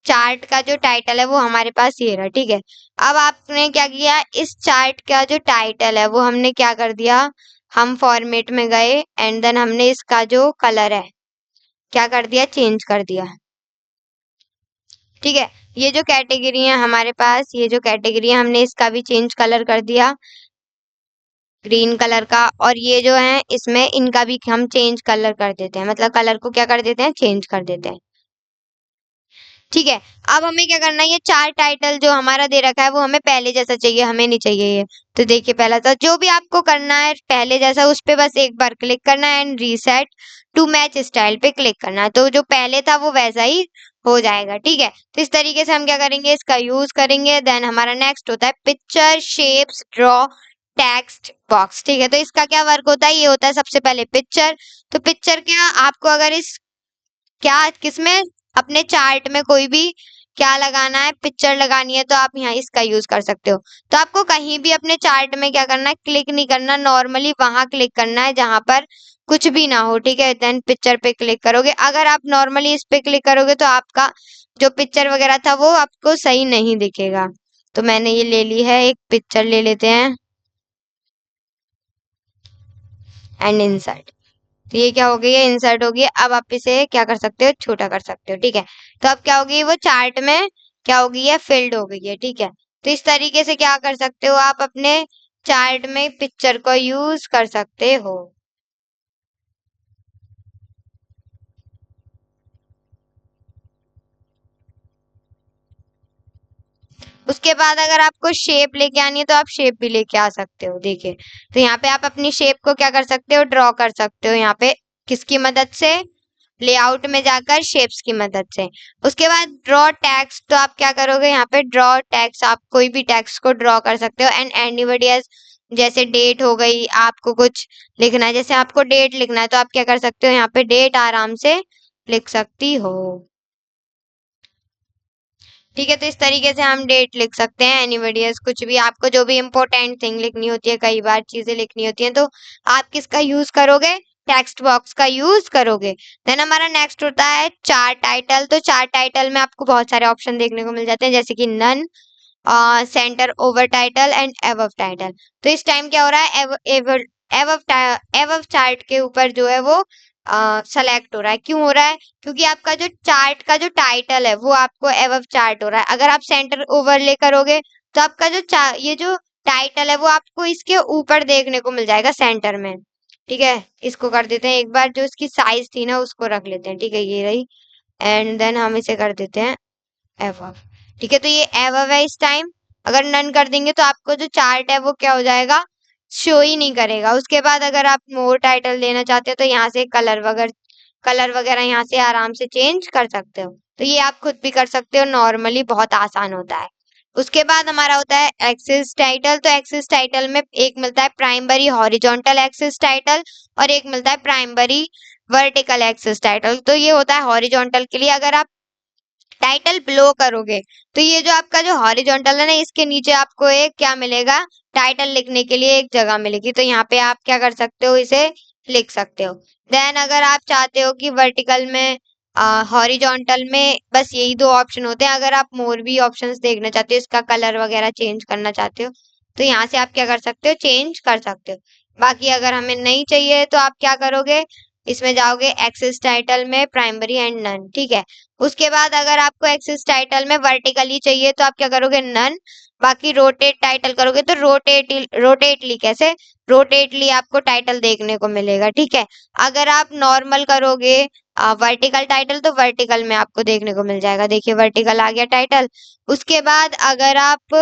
चार्ट का जो टाइटल है वो हमारे पास ये रहा, ठीक है। अब आपने क्या किया, इस चार्ट का जो टाइटल है वो हमने क्या कर दिया, हम फॉर्मेट में गए एंड देन हमने इसका जो कलर है क्या कर दिया, चेंज कर दिया, ठीक है। ये जो कैटेगरी है हमारे पास, ये जो कैटेगरी है हमने इसका भी चेंज कलर कर दिया ग्रीन कलर का, और ये जो है इसमें इनका भी हम चेंज कलर कर देते हैं, मतलब कलर को क्या कर देते हैं, चेंज कर देते हैं, ठीक है। अब हमें क्या करना है, ये चार टाइटल जो हमारा दे रखा है वो हमें पहले जैसा चाहिए, हमें नहीं चाहिए ये। तो देखिए पहला था, जो भी आपको करना है पहले जैसा उस पे बस एक बार क्लिक करना है and reset to match style पे क्लिक करना है, तो जो पहले था वो वैसा ही हो जाएगा, ठीक है। तो इस तरीके से हम क्या करेंगे, इसका यूज करेंगे। देन हमारा नेक्स्ट होता है picture shapes draw text box, ठीक है। तो इसका क्या वर्क होता है, ये होता है सबसे पहले पिक्चर। तो पिक्चर क्या, आपको अगर इस क्या किसमें, अपने चार्ट में कोई भी क्या लगाना है, पिक्चर लगानी है, तो आप यहाँ इसका यूज कर सकते हो। तो आपको कहीं भी अपने चार्ट में क्या करना है, क्लिक नहीं करना, नॉर्मली वहां क्लिक करना है जहां पर कुछ भी ना हो, ठीक है। देन पिक्चर पे क्लिक करोगे, अगर आप नॉर्मली इस पे क्लिक करोगे तो आपका जो पिक्चर वगैरह था वो आपको सही नहीं दिखेगा। तो मैंने ये ले ली है, एक पिक्चर ले लेते हैं एंड इंसर्ट। तो ये क्या हो गई है, इंसर्ट हो गई है। अब आप इसे क्या कर सकते हो, छोटा कर सकते हो, ठीक है। तो अब क्या होगी, वो चार्ट में क्या हो गई है, फिल्ड हो गई है, ठीक है। तो इस तरीके से क्या कर सकते हो, आप अपने चार्ट में पिक्चर को यूज कर सकते हो। उसके बाद अगर आपको शेप लेके आनी है तो आप शेप भी लेके आ सकते हो, देखिए। तो यहाँ पे आप अपनी शेप को क्या कर सकते हो, ड्रॉ कर सकते हो यहाँ पे, किसकी मदद से, लेआउट में जाकर शेप्स की मदद से। उसके बाद ड्रॉ टेक्स्ट, तो आप क्या करोगे, यहाँ पे ड्रॉ टेक्स्ट, आप कोई भी टेक्स्ट को ड्रॉ कर सकते हो एंड एनीबॉडी एल्स, जैसे डेट हो गई, आपको कुछ लिखना है, जैसे आपको डेट लिखना है तो आप क्या कर सकते हो, यहाँ पे डेट आराम से लिख सकती हो, ठीक है। तो इस तरीके से हम डेट लिख सकते हैं, एनीबॉडी एल्स, कुछ भी आपको जो भी इंपॉर्टेंट थिंग लिखनी होती है, कई बार चीजें लिखनी होती हैं, तो आप किसका यूज करोगे, टेक्स्ट बॉक्स का यूज करोगे। देन हमारा नेक्स्ट होता है चार्ट टाइटल। तो चार्ट टाइटल में आपको बहुत सारे ऑप्शन देखने को मिल जाते हैं, जैसे कि none, centre over title and above title. तो इस टाइम क्या हो रहा है, एबव चार्ट के ऊपर जो है वो सेलेक्ट हो रहा है, क्यों हो रहा है, क्योंकि आपका जो चार्ट का जो टाइटल है वो आपको एबव चार्ट हो रहा है। अगर आप सेंटर ओवरले करोगे तो आपका जो ये जो टाइटल है वो आपको इसके ऊपर देखने को मिल जाएगा सेंटर में, ठीक है। इसको कर देते हैं एक बार, जो इसकी साइज थी ना उसको रख लेते हैं, ठीक है, ये रही। एंड देन हम इसे कर देते हैं एवव, ठीक है। तो ये एवव है इस टाइम। अगर नन कर देंगे तो आपको जो चार्ट है वो क्या हो जाएगा, शो ही नहीं करेगा। उसके बाद अगर आप मोर टाइटल देना चाहते हो तो यहाँ से कलर वगैरह यहाँ से आराम से चेंज कर सकते हो। तो ये आप खुद भी कर सकते हो, नॉर्मली बहुत आसान होता है। उसके बाद हमारा होता है एक्सिस टाइटल। तो एक्सिस टाइटल में एक मिलता है प्राइमरी हॉरिजॉन्टल एक्सिस टाइटल और एक मिलता है प्राइमरी वर्टिकल एक्सिस टाइटल। तो ये होता है हॉरिजॉन्टल के लिए, अगर आप टाइटल ब्लो करोगे तो ये जो आपका जो हॉरिजॉन्टल है ना, इसके नीचे आपको एक क्या मिलेगा, टाइटल लिखने के लिए एक जगह मिलेगी, तो यहाँ पे आप क्या कर सकते हो, इसे लिख सकते हो। देन अगर आप चाहते हो कि वर्टिकल में, हॉरिजॉन्टल में बस यही दो ऑप्शन होते हैं, अगर आप मोर भी ऑप्शंस देखना चाहते हो, इसका कलर वगैरह चेंज करना चाहते हो, तो यहाँ से आप क्या कर सकते हो, चेंज कर सकते हो। बाकी अगर हमें नहीं चाहिए तो आप क्या करोगे, इसमें जाओगे एक्सिस टाइटल में प्राइमरी एंड नन, ठीक है। उसके बाद अगर आपको एक्सिस टाइटल में वर्टिकली चाहिए तो आप क्या करोगे, नन। बाकी रोटेट टाइटल करोगे तो रोटेटली कैसे, रोटेटली आपको टाइटल देखने को मिलेगा, ठीक है। अगर आप नॉर्मल करोगे वर्टिकल टाइटल तो वर्टिकल में आपको देखने को मिल जाएगा, देखिए वर्टिकल आ गया टाइटल। उसके बाद अगर आप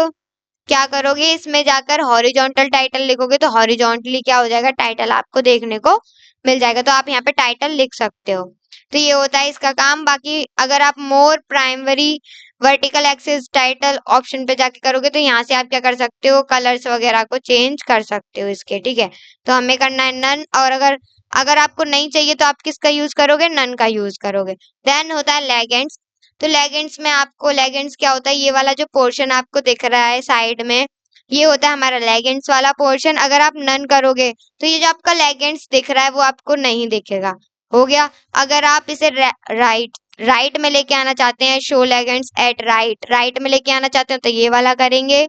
क्या करोगे, इसमें जाकर हॉरिजॉन्टल टाइटल लिखोगे तो हॉरिजॉन्टली क्या हो जाएगा, टाइटल आपको देखने को मिल जाएगा, तो आप यहाँ पे टाइटल लिख सकते हो। तो ये होता है इसका काम। बाकी अगर आप more primary vertical axis title option पे जाके करोगे तो यहाँ से आप क्या कर सकते हो, कलर्स वगैरह को चेंज कर सकते हो इसके, ठीक है। तो हमें करना है नन, और अगर अगर आपको नहीं चाहिए तो आप किसका यूज करोगे, नन का यूज करोगे। देन होता है लेगेंड्स। तो लेगेंड्स में आपको, लेगेंड्स क्या होता है, ये वाला जो पोर्शन आपको दिख रहा है साइड में, ये होता है हमारा लेगेंड्स वाला पोर्शन। अगर आप नन करोगे तो ये जो आपका लेगेंड्स दिख रहा है वो आपको नहीं दिखेगा। हो गया। अगर आप इसे राइट में लेके आना चाहते हैं, शो लेगेंड्स एट राइट में लेके आना चाहते हो तो ये वाला करेंगे।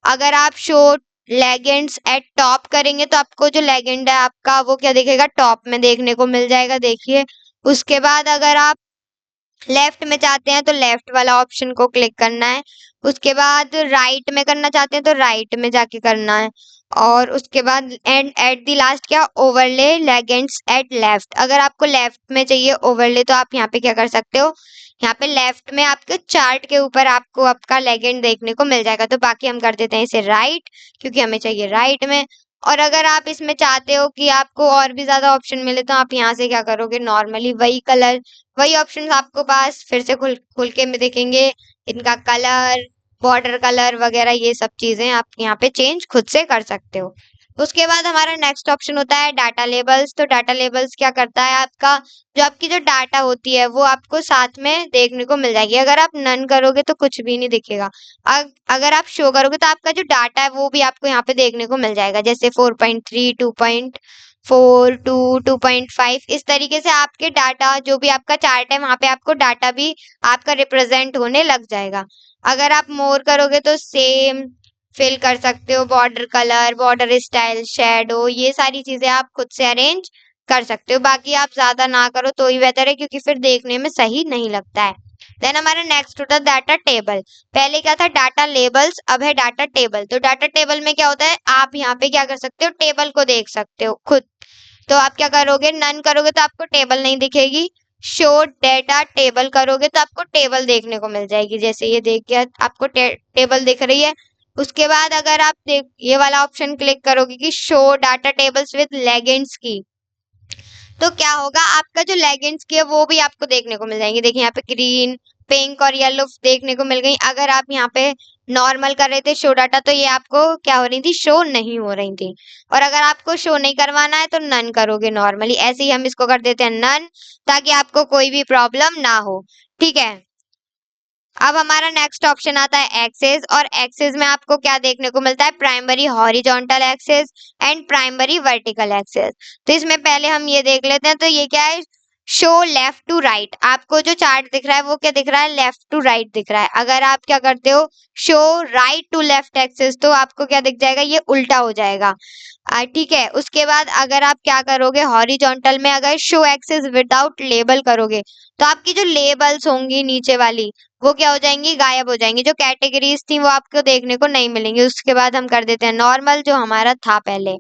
अगर आप शो लेगेंड्स एट टॉप करेंगे तो आपको जो लेगेंड है आपका वो क्या दिखेगा, टॉप में देखने को मिल जाएगा, देखिए। उसके बाद अगर आप लेफ्ट में चाहते हैं तो लेफ्ट वाला ऑप्शन को क्लिक करना है। उसके बाद राइट में करना चाहते हैं तो राइट में जाके करना है। और उसके बाद एंड एट द लास्ट क्या, ओवरले लेगेंड्स एट लेफ्ट। अगर आपको लेफ्ट में चाहिए ओवरले तो आप यहाँ पे क्या कर सकते हो, यहाँ पे लेफ्ट में आपके चार्ट के ऊपर आपको आपका लेगेंड देखने को मिल जाएगा। तो बाकी हम कर देते हैं इसे राइट, क्योंकि हमें चाहिए राइट में। और अगर आप इसमें चाहते हो कि आपको और भी ज्यादा ऑप्शन मिले तो आप यहाँ से क्या करोगे, नॉर्मली वही कलर, वही ऑप्शंस आपको पास फिर से खुल खुल के में दिखेंगे। इनका कलर, बॉर्डर कलर वगैरह ये सब चीजें आप यहाँ पे चेंज खुद से कर सकते हो। उसके बाद हमारा नेक्स्ट ऑप्शन होता है डाटा लेबल्स। तो डाटा लेबल्स क्या करता है, आपका जो आपकी जो डाटा होती है वो आपको साथ में देखने को मिल जाएगी। अगर आप नन करोगे तो कुछ भी नहीं दिखेगा। अगर आप शो करोगे तो आपका जो डाटा है वो भी आपको यहाँ पे देखने को मिल जाएगा, जैसे 4.3, 2.4, 2.5, इस तरीके से आपके डाटा जो भी आपका चार्ट है वहां पे आपको डाटा भी आपका रिप्रेजेंट होने लग जाएगा। अगर आप मोर करोगे तो सेम फिल कर सकते हो, border colour, border style, shadow, ये सारी चीजें आप खुद से अरेंज कर सकते हो। बाकी आप ज्यादा ना करो तो ही बेहतर है, क्योंकि फिर देखने में सही नहीं लगता है। देन हमारा नेक्स्ट होता है डाटा टेबल। पहले क्या था, डाटा लेबल्स, अब है डाटा टेबल। तो डाटा टेबल में क्या होता है, आप यहाँ पे क्या कर सकते हो, टेबल को देख सकते हो खुद। तो आप क्या करोगे, नन करोगे तो आपको टेबल नहीं दिखेगी, शो डेटा टेबल करोगे तो आपको टेबल देखने को मिल जाएगी। जैसे ये देखिए आपको टेबल दिख रही है। उसके बाद अगर आप ये वाला ऑप्शन क्लिक करोगे कि show data tables with legends की, तो क्या होगा, आपका जो लेगिंग्स की है वो भी आपको देखने को मिल जाएंगे। देखिए यहाँ पे ग्रीन, पिंक और येलो देखने को मिल गई। अगर आप यहाँ पे नॉर्मल कर रहे थे शो डाटा तो ये आपको क्या हो रही थी, शो नहीं हो रही थी। और अगर आपको शो नहीं करवाना है तो नन करोगे नॉर्मली। ऐसे ही हम इसको कर देते हैं नन, ताकि आपको कोई भी प्रॉब्लम ना हो, ठीक है। अब हमारा नेक्स्ट ऑप्शन आता है एक्सेस। और एक्सेस में आपको क्या देखने को मिलता है, primary horizontal axis and primary vertical access. तो इसमें पहले हम ये देख लेते हैं। तो ये क्या है, शो लेफ्ट टू राइट। आपको जो चार्ट दिख रहा है वो क्या दिख रहा है, लेफ्ट टू राइट दिख रहा है। अगर आप क्या करते हो, show right to left axis, तो आपको क्या दिख जाएगा, ये उल्टा हो जाएगा, ठीक है। उसके बाद अगर आप क्या करोगे, हॉरिजॉन्टल में अगर शो एक्सेस विदाउट लेबल करोगे तो आपकी जो लेबल्स होंगी नीचे वाली वो क्या हो जाएंगी, गायब हो जाएंगी। जो कैटेगरीज थी वो आपको देखने को नहीं मिलेंगी। उसके बाद हम कर देते हैं नॉर्मल, जो हमारा था पहले।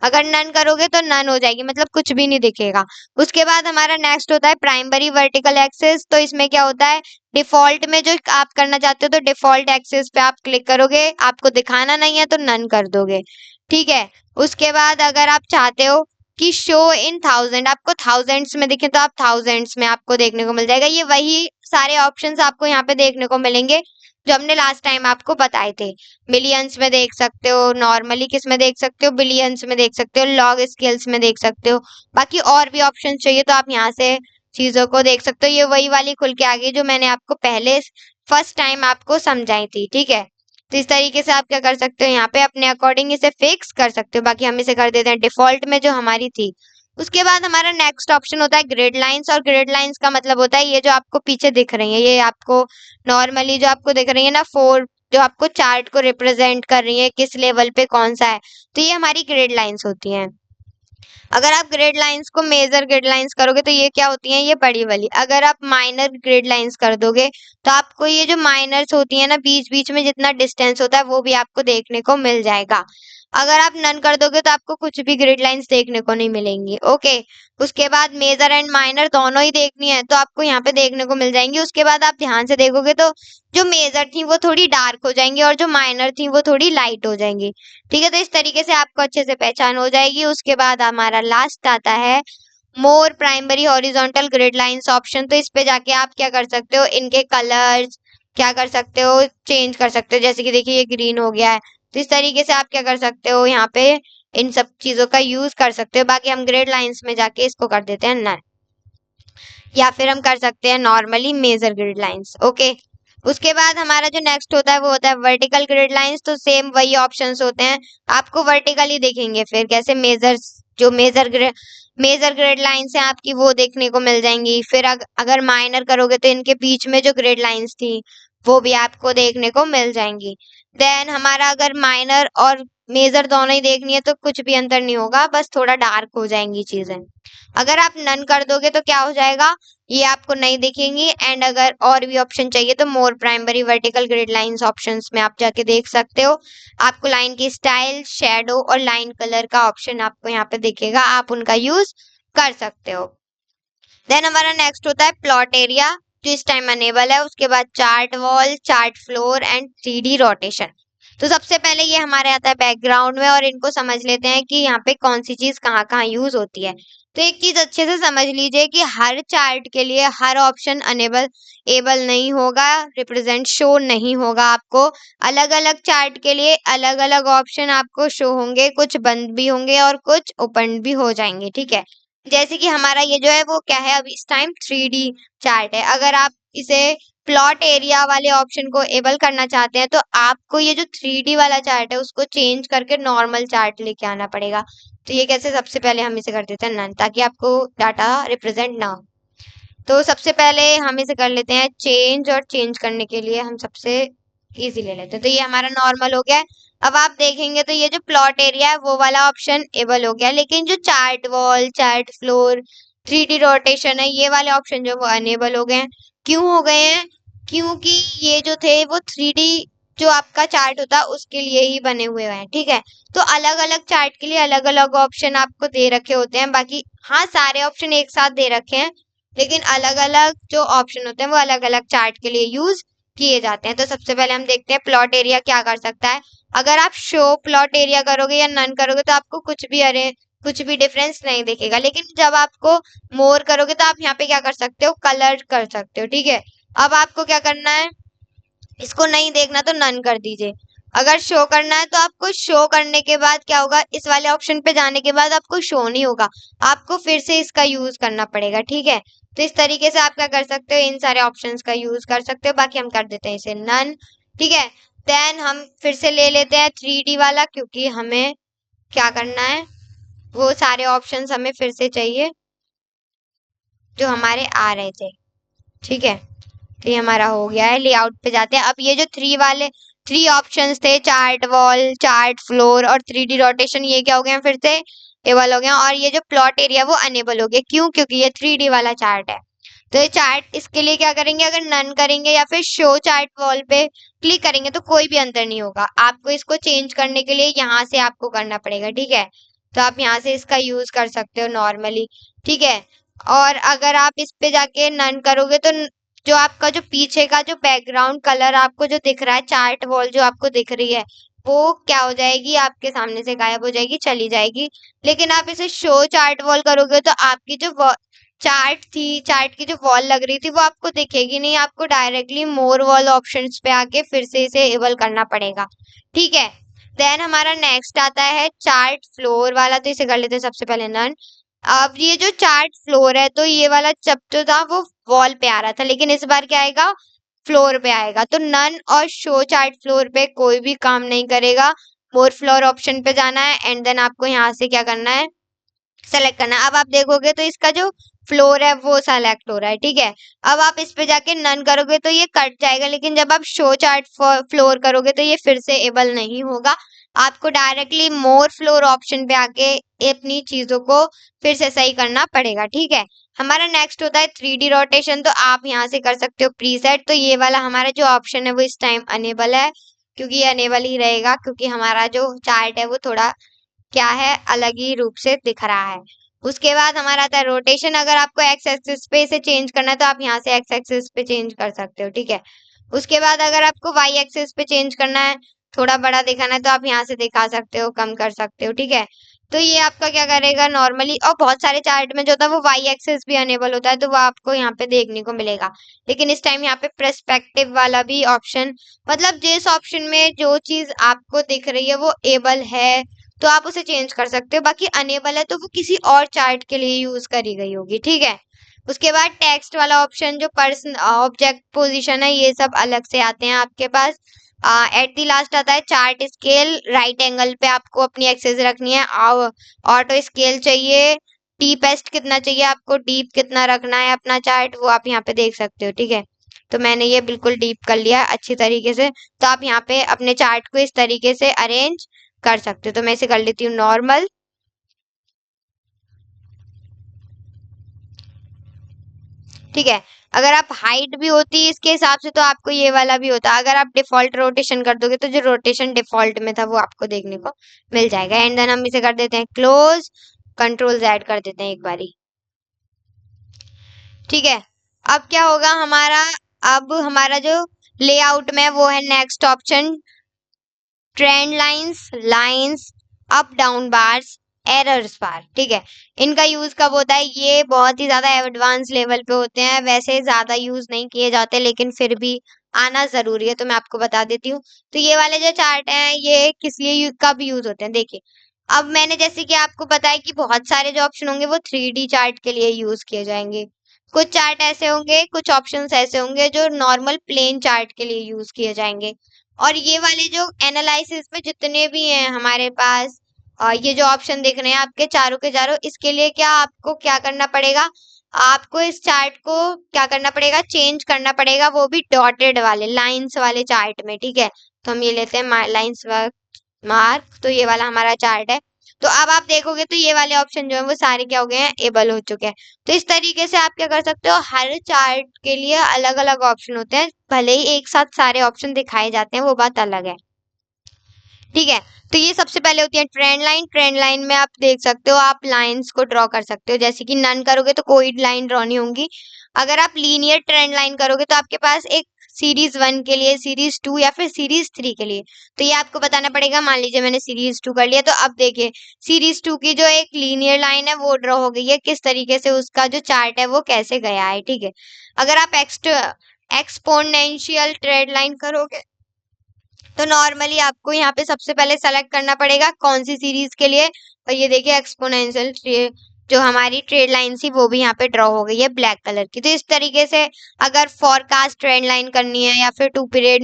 अगर नन करोगे तो नन हो जाएगी, मतलब कुछ भी नहीं दिखेगा। उसके बाद हमारा नेक्स्ट होता है प्राइमरी वर्टिकल एक्सेस। तो इसमें क्या होता है, डिफॉल्ट में जो आप करना चाहते हो तो डिफॉल्ट एक्सेस पे आप क्लिक करोगे, आपको दिखाना नहीं है तो नन कर दोगे, ठीक है। उसके बाद अगर आप चाहते हो कि शो इन थाउजेंड, आपको थाउजेंड्स में दिखे तो आप थाउजेंड्स में आपको देखने को मिल जाएगा। ये वही सारे ऑप्शंस आपको यहाँ पे देखने को मिलेंगे जो हमने लास्ट टाइम आपको बताए थे। मिलियंस में देख सकते हो, नॉर्मली किस में देख सकते हो, बिलियंस में देख सकते हो, लॉग स्केल्स में देख सकते हो। बाकी और भी ऑप्शन चाहिए तो आप यहाँ से चीजों को देख सकते हो। ये वही वाली खुल के आ गई जो मैंने आपको पहले फर्स्ट टाइम आपको समझाई थी, ठीक है। तो इस तरीके से आप क्या कर सकते हो, यहाँ पे अपने अकॉर्डिंग इसे फिक्स कर सकते हो। बाकी हम इसे कर देते हैं डिफॉल्ट में जो हमारी थी। उसके बाद हमारा नेक्स्ट ऑप्शन होता है ग्रिड लाइंस। और ग्रिड लाइंस का मतलब होता है ये जो आपको पीछे दिख रही है, ये आपको नॉर्मली जो आपको दिख रही है ना, फोर, जो आपको चार्ट को रिप्रेजेंट कर रही है किस लेवल पे कौन सा है, तो ये हमारी ग्रिड लाइंस होती हैं। अगर आप ग्रिड लाइंस को मेजर ग्रिड लाइंस करोगे तो ये क्या होती हैं, ये बड़ी वाली। अगर आप माइनर ग्रिड लाइंस कर दोगे तो आपको ये जो माइनर्स होती है ना, बीच बीच में जितना डिस्टेंस होता है वो भी आपको देखने को मिल जाएगा। अगर आप नन कर दोगे तो आपको कुछ भी ग्रिड लाइंस देखने को नहीं मिलेंगी, ओके। उसके बाद मेजर एंड माइनर दोनों ही देखनी है तो आपको यहाँ पे देखने को मिल जाएंगी। उसके बाद आप ध्यान से देखोगे तो जो मेजर थी वो थोड़ी डार्क हो जाएंगी और जो माइनर थी वो थोड़ी लाइट हो जाएंगी, ठीक है। तो इस तरीके से आपको अच्छे से पहचान हो जाएगी। उसके बाद हमारा लास्ट आता है more primary horizontal grid lines option, तो इस पे जाके आप क्या कर सकते हो, इनके कलर्स क्या कर सकते हो, चेंज कर सकते हो। जैसे कि देखिए ये ग्रीन हो गया है, तो इस तरीके से आप क्या कर सकते हो, यहाँ पे इन सब चीजों का यूज कर सकते हो। बाकी हम ग्रिड लाइंस में जाके इसको कर देते हैं नन, या फिर हम कर सकते हैं normally major grid lines. Okay, उसके बाद हमारा जो नेक्स्ट होता है वो होता है वर्टिकल ग्रिड लाइंस। तो सेम वही ऑप्शंस होते हैं, आपको वर्टिकली दिखेंगे, फिर कैसे मेजर, जो मेजर ग्रिड लाइंस हैं आपकी वो देखने को मिल जाएंगी। फिर अगर माइनर करोगे तो इनके बीच में जो ग्रिड लाइंस थी वो भी आपको देखने को मिल जाएंगी। देन हमारा अगर माइनर और मेजर दोनों ही देखनी है तो कुछ भी अंतर नहीं होगा, बस थोड़ा डार्क हो जाएंगी चीजें। अगर आप नन कर दोगे तो क्या हो जाएगा, ये आपको नहीं दिखेंगी। एंड अगर और भी ऑप्शन चाहिए तो more primary vertical grid lines options में आप जाके देख सकते हो। आपको लाइन की स्टाइल, शेडो और लाइन कलर का ऑप्शन आपको यहाँ पे दिखेगा, आप उनका यूज कर सकते हो। देन हमारा नेक्स्ट होता है प्लॉट एरिया, जो इस टाइम अनेबल है। उसके बाद chart wall, chart floor and 3D rotation. तो सबसे पहले ये हमारे आता है बैकग्राउंड में, और इनको समझ लेते हैं कि यहाँ पे कौन सी चीज कहाँ कहाँ यूज होती है। तो एक चीज अच्छे से समझ लीजिए कि हर चार्ट के लिए हर ऑप्शन अनेबल एबल नहीं होगा, रिप्रेजेंट शो नहीं होगा आपको। अलग अलग चार्ट के लिए अलग अलग ऑप्शन आपको शो होंगे, कुछ बंद भी होंगे और कुछ ओपन भी हो जाएंगे, ठीक है। जैसे कि हमारा ये जो है वो क्या है, अभी इस टाइम 3D चार्ट है। अगर आप इसे प्लॉट एरिया वाले ऑप्शन को एबल करना चाहते हैं तो आपको ये जो 3D वाला चार्ट है उसको चेंज करके नॉर्मल चार्ट लेके आना पड़ेगा। तो ये कैसे, सबसे पहले हम इसे कर देते हैं नन, ताकि आपको डाटा रिप्रेजेंट ना हो। तो सबसे पहले हम इसे कर लेते हैं चेंज, और चेंज करने के लिए हम सबसे इजी ले लेते हैं। तो ये हमारा नॉर्मल हो गया है। अब आप देखेंगे तो ये जो प्लॉट एरिया है वो वाला ऑप्शन एबल हो गया, लेकिन जो chart wall, chart floor, 3D rotation है, ये वाले ऑप्शन जो वो अनेबल हो गए हैं। क्यों हो गए हैं, क्योंकि ये जो थे वो 3D जो आपका चार्ट होता है उसके लिए ही बने हुए हैं, ठीक है। तो अलग अलग चार्ट के लिए अलग अलग ऑप्शन आपको दे रखे होते हैं। बाकी हाँ, सारे ऑप्शन एक साथ दे रखे हैं, लेकिन अलग अलग जो ऑप्शन होते हैं वो अलग अलग चार्ट के लिए यूज किए जाते हैं। तो सबसे पहले हम देखते हैं प्लॉट एरिया क्या कर सकता है। अगर आप शो प्लॉट एरिया करोगे या नन करोगे तो आपको कुछ भी डिफरेंस नहीं दिखेगा। लेकिन जब आपको मोर करोगे तो आप यहाँ पे क्या कर सकते हो, कलर कर सकते हो, ठीक है। अब आपको क्या करना है, इसको नहीं देखना तो नन कर दीजिए। अगर शो करना है तो आपको शो करने के बाद क्या होगा, इस वाले ऑप्शन पे जाने के बाद आपको शो नहीं होगा, आपको फिर से इसका यूज करना पड़ेगा, ठीक है। तो इस तरीके से आप क्या कर सकते हो, इन सारे ऑप्शंस का यूज कर सकते हो। बाकी हम कर देते हैं इसे नन, ठीक है। देन हम फिर से ले लेते हैं 3D वाला, क्योंकि हमें क्या करना है, वो सारे ऑप्शंस हमें फिर से चाहिए जो हमारे आ रहे थे, ठीक है। तो ये हमारा हो गया है। लेआउट पे जाते हैं। अब ये जो थ्री ऑप्शंस थे, चार्ट वॉल, चार्ट फ्लोर और 3D रोटेशन, ये क्या हो गए फिर से एबल हो गया। और ये जो प्लॉट एरिया वो अनेबल हो गया, क्यों, क्योंकि ये 3D वाला चार्ट है। तो ये चार्ट, इसके लिए क्या करेंगे, अगर नन करेंगे या फिर शो चार्ट वॉल पे क्लिक करेंगे तो कोई भी अंतर नहीं होगा। आपको इसको चेंज करने के लिए यहाँ से आपको करना पड़ेगा, ठीक है। तो आप यहाँ से इसका यूज कर सकते हो नॉर्मली, ठीक है। और अगर आप इस पे जाके नन करोगे तो जो आपका जो पीछे का जो बैकग्राउंड कलर आपको जो दिख रहा है, चार्ट वॉल जो आपको दिख रही है, वो क्या हो जाएगी, आपके सामने से गायब हो जाएगी, चली जाएगी। लेकिन आप इसे शो चार्ट वॉल करोगे तो आपकी जो चार्ट थी, चार्ट की जो वॉल लग रही थी वो आपको दिखेगी नहीं, आपको डायरेक्टली मोर वॉल ऑप्शंस पे आके फिर से इसे एबल करना पड़ेगा, ठीक है। देन हमारा नेक्स्ट आता है चार्ट फ्लोर वाला, तो इसे कर लेते हैं सबसे पहले नन। अब ये जो चार्ट फ्लोर है, तो ये वाला जब जो था वो वॉल पे आ रहा था, लेकिन इस बार क्या आएगा, फ्लोर पे आएगा। तो नन और शो चार्ट फ्लोर पे कोई भी काम नहीं करेगा। मोर फ्लोर ऑप्शन पे जाना है एंड देन आपको यहाँ से क्या करना है, सेलेक्ट करना है। अब आप देखोगे तो इसका जो फ्लोर है वो सेलेक्ट हो रहा है, ठीक है। अब आप इस पे जाके नन करोगे तो ये कट जाएगा, लेकिन जब आप शो चार्ट फ्लोर करोगे तो ये फिर से एबल नहीं होगा। आपको डायरेक्टली मोर फ्लोर ऑप्शन पे आके अपनी चीजों को फिर से सही करना पड़ेगा, ठीक है। हमारा नेक्स्ट होता है 3D रोटेशन, तो आप यहाँ से कर सकते हो प्रीसेट। तो ये वाला हमारा जो ऑप्शन है वो इस टाइम अनेबल है, क्योंकि ये अनेबल ही रहेगा, क्योंकि हमारा जो चार्ट है वो थोड़ा क्या है, अलग ही रूप से दिख रहा है। उसके बाद हमारा आता है रोटेशन। अगर आपको एक्स एक्सिस पे इसे चेंज करना है तो आप यहाँ से एक्स एक्सिस पे चेंज कर सकते हो, ठीक है। उसके बाद अगर आपको वाई एक्सिस पे चेंज करना है, थोड़ा बड़ा दिखाना है, तो आप यहाँ से दिखा सकते हो, कम कर सकते हो, ठीक है। तो ये आपका क्या करेगा नॉर्मली, और बहुत सारे चार्ट में जो होता है वो वाई एक्सेस भी अनेबल होता है, तो वो आपको यहाँ पे देखने को मिलेगा। लेकिन इस टाइम यहाँ पे पर्सपेक्टिव वाला भी ऑप्शन, मतलब जिस ऑप्शन में जो चीज आपको दिख रही है वो एबल है तो आप उसे चेंज कर सकते हो, बाकी अनेबल है तो वो किसी और चार्ट के लिए यूज करी गई होगी, ठीक है। उसके बाद टेक्स्ट वाला ऑप्शन, जो पर्सन ऑब्जेक्ट पोजीशन है, ये सब अलग से आते हैं आपके पास। एट दी लास्ट आता है चार्ट स्केल, राइट एंगल पे आपको अपनी एक्सेस रखनी है। ऑटो स्केल चाहिए, डीपेस्ट कितना चाहिए आपको, डीप कितना रखना है अपना चार्ट, वो आप यहाँ पे देख सकते हो, ठीक है। तो मैंने ये बिल्कुल डीप कर लिया अच्छी तरीके से, तो आप यहाँ पे अपने चार्ट को इस तरीके से अरेंज कर सकते हो। तो मैं इसे कर लेती हूँ नॉर्मल, ठीक है। अगर आप हाइट भी होती इसके हिसाब से तो आपको ये वाला भी होता। अगर आप डिफॉल्ट रोटेशन कर दोगे तो जो रोटेशन डिफॉल्ट में था वो आपको देखने को मिल जाएगा। एंड देन हम इसे कर देते हैं क्लोज, कंट्रोल Z कर देते हैं एक बारी, ठीक है। अब क्या होगा हमारा, अब हमारा जो लेआउट में वो है next option, trend lines, lines, up down bars, errors bar, ठीक है। इनका यूज कब होता है, ये बहुत ही ज्यादा एडवांस लेवल पे होते हैं, वैसे ज्यादा यूज नहीं किए जाते लेकिन फिर भी आना जरूरी है, तो मैं आपको बता देती हूँ। तो ये वाले जो चार्ट हैं ये किस लिए कब यूज होते हैं, देखिए। अब मैंने जैसे कि आपको बताया कि बहुत सारे जो ऑप्शन होंगे वो 3D चार्ट के लिए यूज किए जाएंगे। कुछ चार्ट ऐसे होंगे, कुछ ऑप्शंस ऐसे होंगे जो नॉर्मल प्लेन चार्ट के लिए यूज किए जाएंगे। और ये वाले जो एनालिसिस में जितने भी हैं हमारे पास, ये जो ऑप्शन देख रहे हैं आपके चारों के चारों, इसके लिए क्या आपको क्या करना पड़ेगा, आपको इस चार्ट को क्या करना पड़ेगा, चेंज करना पड़ेगा, वो भी डॉटेड वाले लाइंस वाले चार्ट में, ठीक है। तो हम ये लेते हैं लाइंस मार्क, तो ये वाला हमारा चार्ट है। तो अब आप देखोगे तो ये वाले ऑप्शन जो है वो सारे क्या हो गए हैं, एबल हो चुके हैं। तो इस तरीके से आप क्या कर सकते हो, हर चार्ट के लिए अलग अलग ऑप्शन होते हैं, भले ही एक साथ सारे ऑप्शन दिखाए जाते हैं वो बात अलग है, ठीक है। तो ये सबसे पहले होती है ट्रेंड लाइन। ट्रेंड लाइन में आप देख सकते हो, आप लाइंस को ड्रॉ कर सकते हो, जैसे कि नन करोगे तो कोई लाइन ड्रॉ नहीं होंगी। अगर आप लीनियर ट्रेंड लाइन करोगे तो आपके पास एक सीरीज 1 के लिए, सीरीज 2 या फिर सीरीज 3 के लिए, तो ये आपको बताना पड़ेगा। मान लीजिए मैंने सीरीज 2 कर लिया, तो अब देखिए सीरीज 2 की जो एक लीनियर लाइन है वो ड्रॉ हो गई है, किस तरीके से उसका जो चार्ट है वो कैसे गया है, ठीक है। अगर आप एक्सपोनेंशियल ट्रेंड लाइन करोगे तो नॉर्मली आपको यहाँ पे सबसे पहले सेलेक्ट करना पड़ेगा कौन सी सीरीज के लिए, और ये देखिए एक्सपोनेंशियल जो हमारी ट्रेड लाइन थी वो भी यहाँ पे ड्रॉ हो गई है ब्लैक कलर की। तो इस तरीके से अगर फॉरकास्ट ट्रेंड लाइन करनी है या फिर 2 पीरियड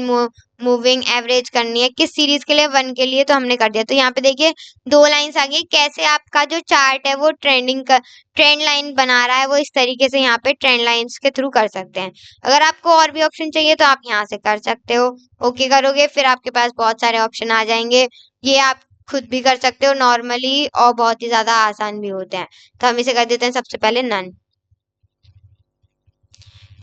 मूविंग एवरेज करनी है, किस सीरीज के लिए, 1 के लिए, तो हमने कर दिया। तो यहाँ पे देखिए 2 लाइंस आ गई, कैसे आपका जो चार्ट है वो ट्रेंड लाइन बना रहा है, वो इस तरीके से यहाँ पे ट्रेंड लाइंस के थ्रू कर सकते हैं। अगर आपको और भी ऑप्शन चाहिए तो आप यहाँ से कर सकते हो, ओके करोगे फिर आपके पास बहुत सारे ऑप्शन आ जाएंगे। ये आप खुद भी कर सकते हो नॉर्मली, और बहुत ही ज्यादा आसान भी होते हैं। तो हम इसे कर देते हैं सबसे पहले नन,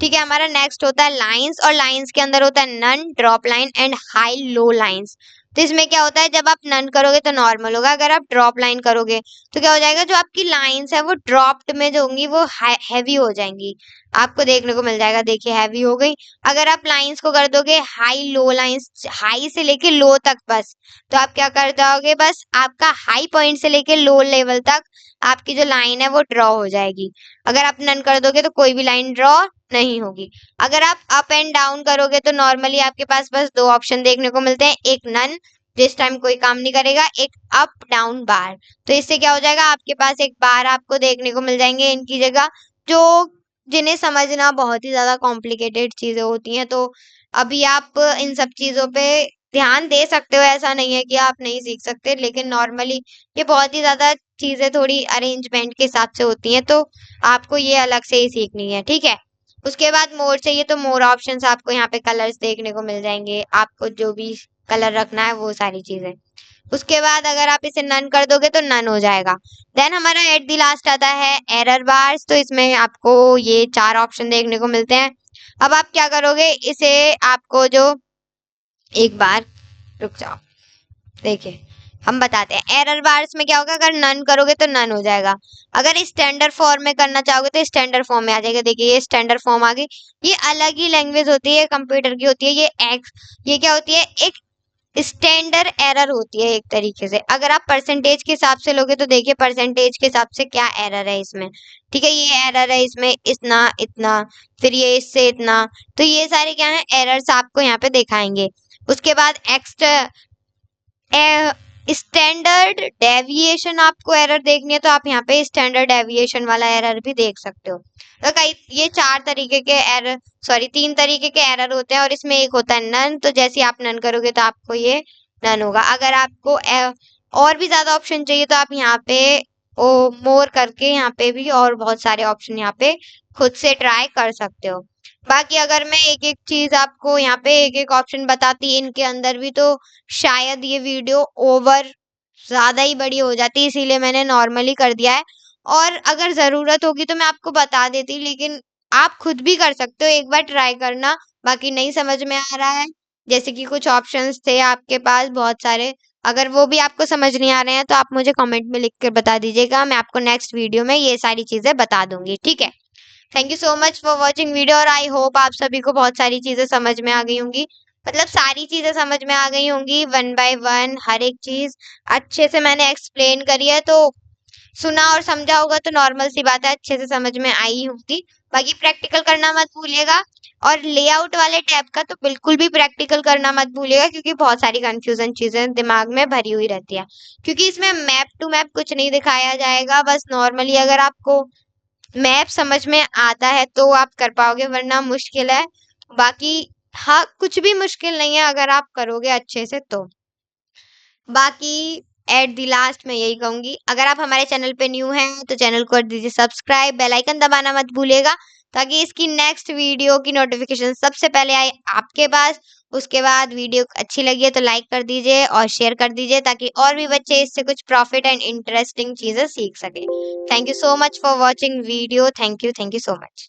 ठीक है। हमारा नेक्स्ट होता है लाइंस, और लाइंस के अंदर होता है none, drop line and high low lines. तो इसमें क्या होता है, जब आप नन करोगे तो नॉर्मल होगा, अगर आप ड्रॉप लाइन करोगे तो क्या हो जाएगा, जो आपकी लाइंस है वो ड्रॉप्ड में जो होंगी वो हैवी हो जाएंगी, आपको देखने को मिल जाएगा, देखिए हैवी हो गई। अगर आप लाइंस को कर दोगे हाई लो लाइंस, हाई से लेके लो तक बस, तो आप क्या कर जाओगे, बस आपका हाई पॉइंट से लेके लो लेवल तक आपकी जो लाइन है वो ड्रॉ हो जाएगी। अगर आप नन कर दोगे तो कोई भी लाइन ड्रॉ नहीं होगी। अगर आप अप एंड डाउन करोगे तो नॉर्मली आपके पास बस 2 ऑप्शन देखने को मिलते हैं, एक नन जिस टाइम कोई काम नहीं करेगा, एक अप डाउन बार। तो इससे क्या हो जाएगा, आपके पास एक बार आपको देखने को मिल जाएंगे इनकी जगह, जो जिन्हें समझना बहुत ही ज्यादा कॉम्प्लिकेटेड चीजें होती हैं। तो अभी आप इन सब चीजों पे ध्यान दे सकते हो, ऐसा नहीं है कि आप नहीं सीख सकते, लेकिन नॉर्मली ये बहुत ही ज्यादा चीजें थोड़ी अरेंजमेंट के हिसाब से होती हैं, तो आपको ये अलग से ही सीखनी है, ठीक है। उसके बाद मोर चाहिए तो मोर ऑप्शंस, आपको यहाँ पे कलर्स देखने को मिल जाएंगे, आपको जो भी कलर रखना है वो सारी चीजें। उसके बाद अगर आप इसे नन कर दोगे तो नन हो जाएगा। देन हमारा एट द लास्ट आता है एरर बार्स, तो इसमें आपको ये 4 ऑप्शन देखने को मिलते हैं। अब आप क्या करोगे, इसे आपको जो एक बार रुक जाओ, देखिए हम बताते हैं। एरर बार्स में क्या होगा, अगर नन करोगे तो नन हो जाएगा, अगर स्टैंडर्ड फॉर्म में करना चाहोगे तो स्टैंडर्ड फॉर्म में आ जाएगा। देखिए ये स्टैंडर्ड फॉर्म आ गई, ये अलग ही लैंग्वेज होती है, कंप्यूटर की होती है, ये क्या होती है, एक स्टैंडर्ड एरर होती है एक तरीके से। अगर आप परसेंटेज के हिसाब से लोगे तो देखिए परसेंटेज के हिसाब से क्या एरर है इसमें। ठीक है, ये एरर है इसमें इतना इतना, फिर ये इससे इतना, तो ये सारे क्या है एरर्स आपको यहाँ पे दिखाएंगे। उसके बाद एक्स्ट्रा स्टैंडर्ड डेविएशन आपको एरर देखनी है तो आप यहाँ पे स्टैंडर्ड डेविएशन वाला एरर भी देख सकते हो। तो कई ये चार तरीके के एरर, सॉरी 3 तरीके के एरर होते हैं और इसमें एक होता है नन। तो जैसे आप नन करोगे तो आपको ये नन होगा। अगर आपको और भी ज्यादा ऑप्शन चाहिए तो आप यहाँ पे ओ मोर करके यहाँ पे भी और बहुत सारे ऑप्शन यहाँ पे खुद से ट्राई कर सकते हो। बाकी अगर मैं एक एक चीज आपको यहाँ पे एक एक ऑप्शन बताती इनके अंदर भी तो शायद ये वीडियो ओवर ज्यादा ही बड़ी हो जाती, इसीलिए मैंने नॉर्मली कर दिया है। और अगर जरूरत होगी तो मैं आपको बता देती, लेकिन आप खुद भी कर सकते हो, एक बार ट्राई करना। बाकी नहीं समझ में आ रहा है, जैसे कि कुछ ऑप्शंस थे आपके पास बहुत सारे, अगर वो भी आपको समझ नहीं आ रहे हैं तो आप मुझे कमेंट में लिख कर बता दीजिएगा, मैं आपको नेक्स्ट वीडियो में ये सारी चीजें बता दूंगी। ठीक है, thank you so much for watching video और आई होप आप सभी को बहुत सारी चीजें समझ में आ गई होंगी। मतलब सारी चीजें समझ में आ गई होंगी, वन बाय वन हर एक चीज अच्छे से मैंने एक्सप्लेन करी है। तो सुना और समझा होगा तो नॉर्मल सी बात है, अच्छे से समझ में आई होगी। बाकी प्रैक्टिकल करना मत भूलिएगा, और लेआउट वाले टैब का तो बिल्कुल भी प्रैक्टिकल करना मत भूलिएगा, क्योंकि बहुत सारी कंफ्यूजन चीजें दिमाग में भरी हुई रहती है। क्योंकि इसमें मैप टू मैप कुछ नहीं दिखाया जाएगा, बस नॉर्मली अगर आपको मैप समझ में आता है तो आप कर पाओगे, वरना मुश्किल है। बाकी हाँ, कुछ भी मुश्किल नहीं है अगर आप करोगे अच्छे से तो। बाकी एट द लास्ट मैं यही कहूंगी, अगर आप हमारे चैनल पे न्यू हैं तो चैनल को कर दीजिए सब्सक्राइब, बेल आइकन दबाना मत भूलिएगा, ताकि इसकी नेक्स्ट वीडियो की नोटिफिकेशन सबसे पहले आए आपके पास। उसके बाद वीडियो अच्छी लगी है तो लाइक कर दीजिए और शेयर कर दीजिए, ताकि और भी बच्चे इससे कुछ प्रॉफिट एंड इंटरेस्टिंग चीजें सीख सके। Thank you so much for watching video, thank you so much.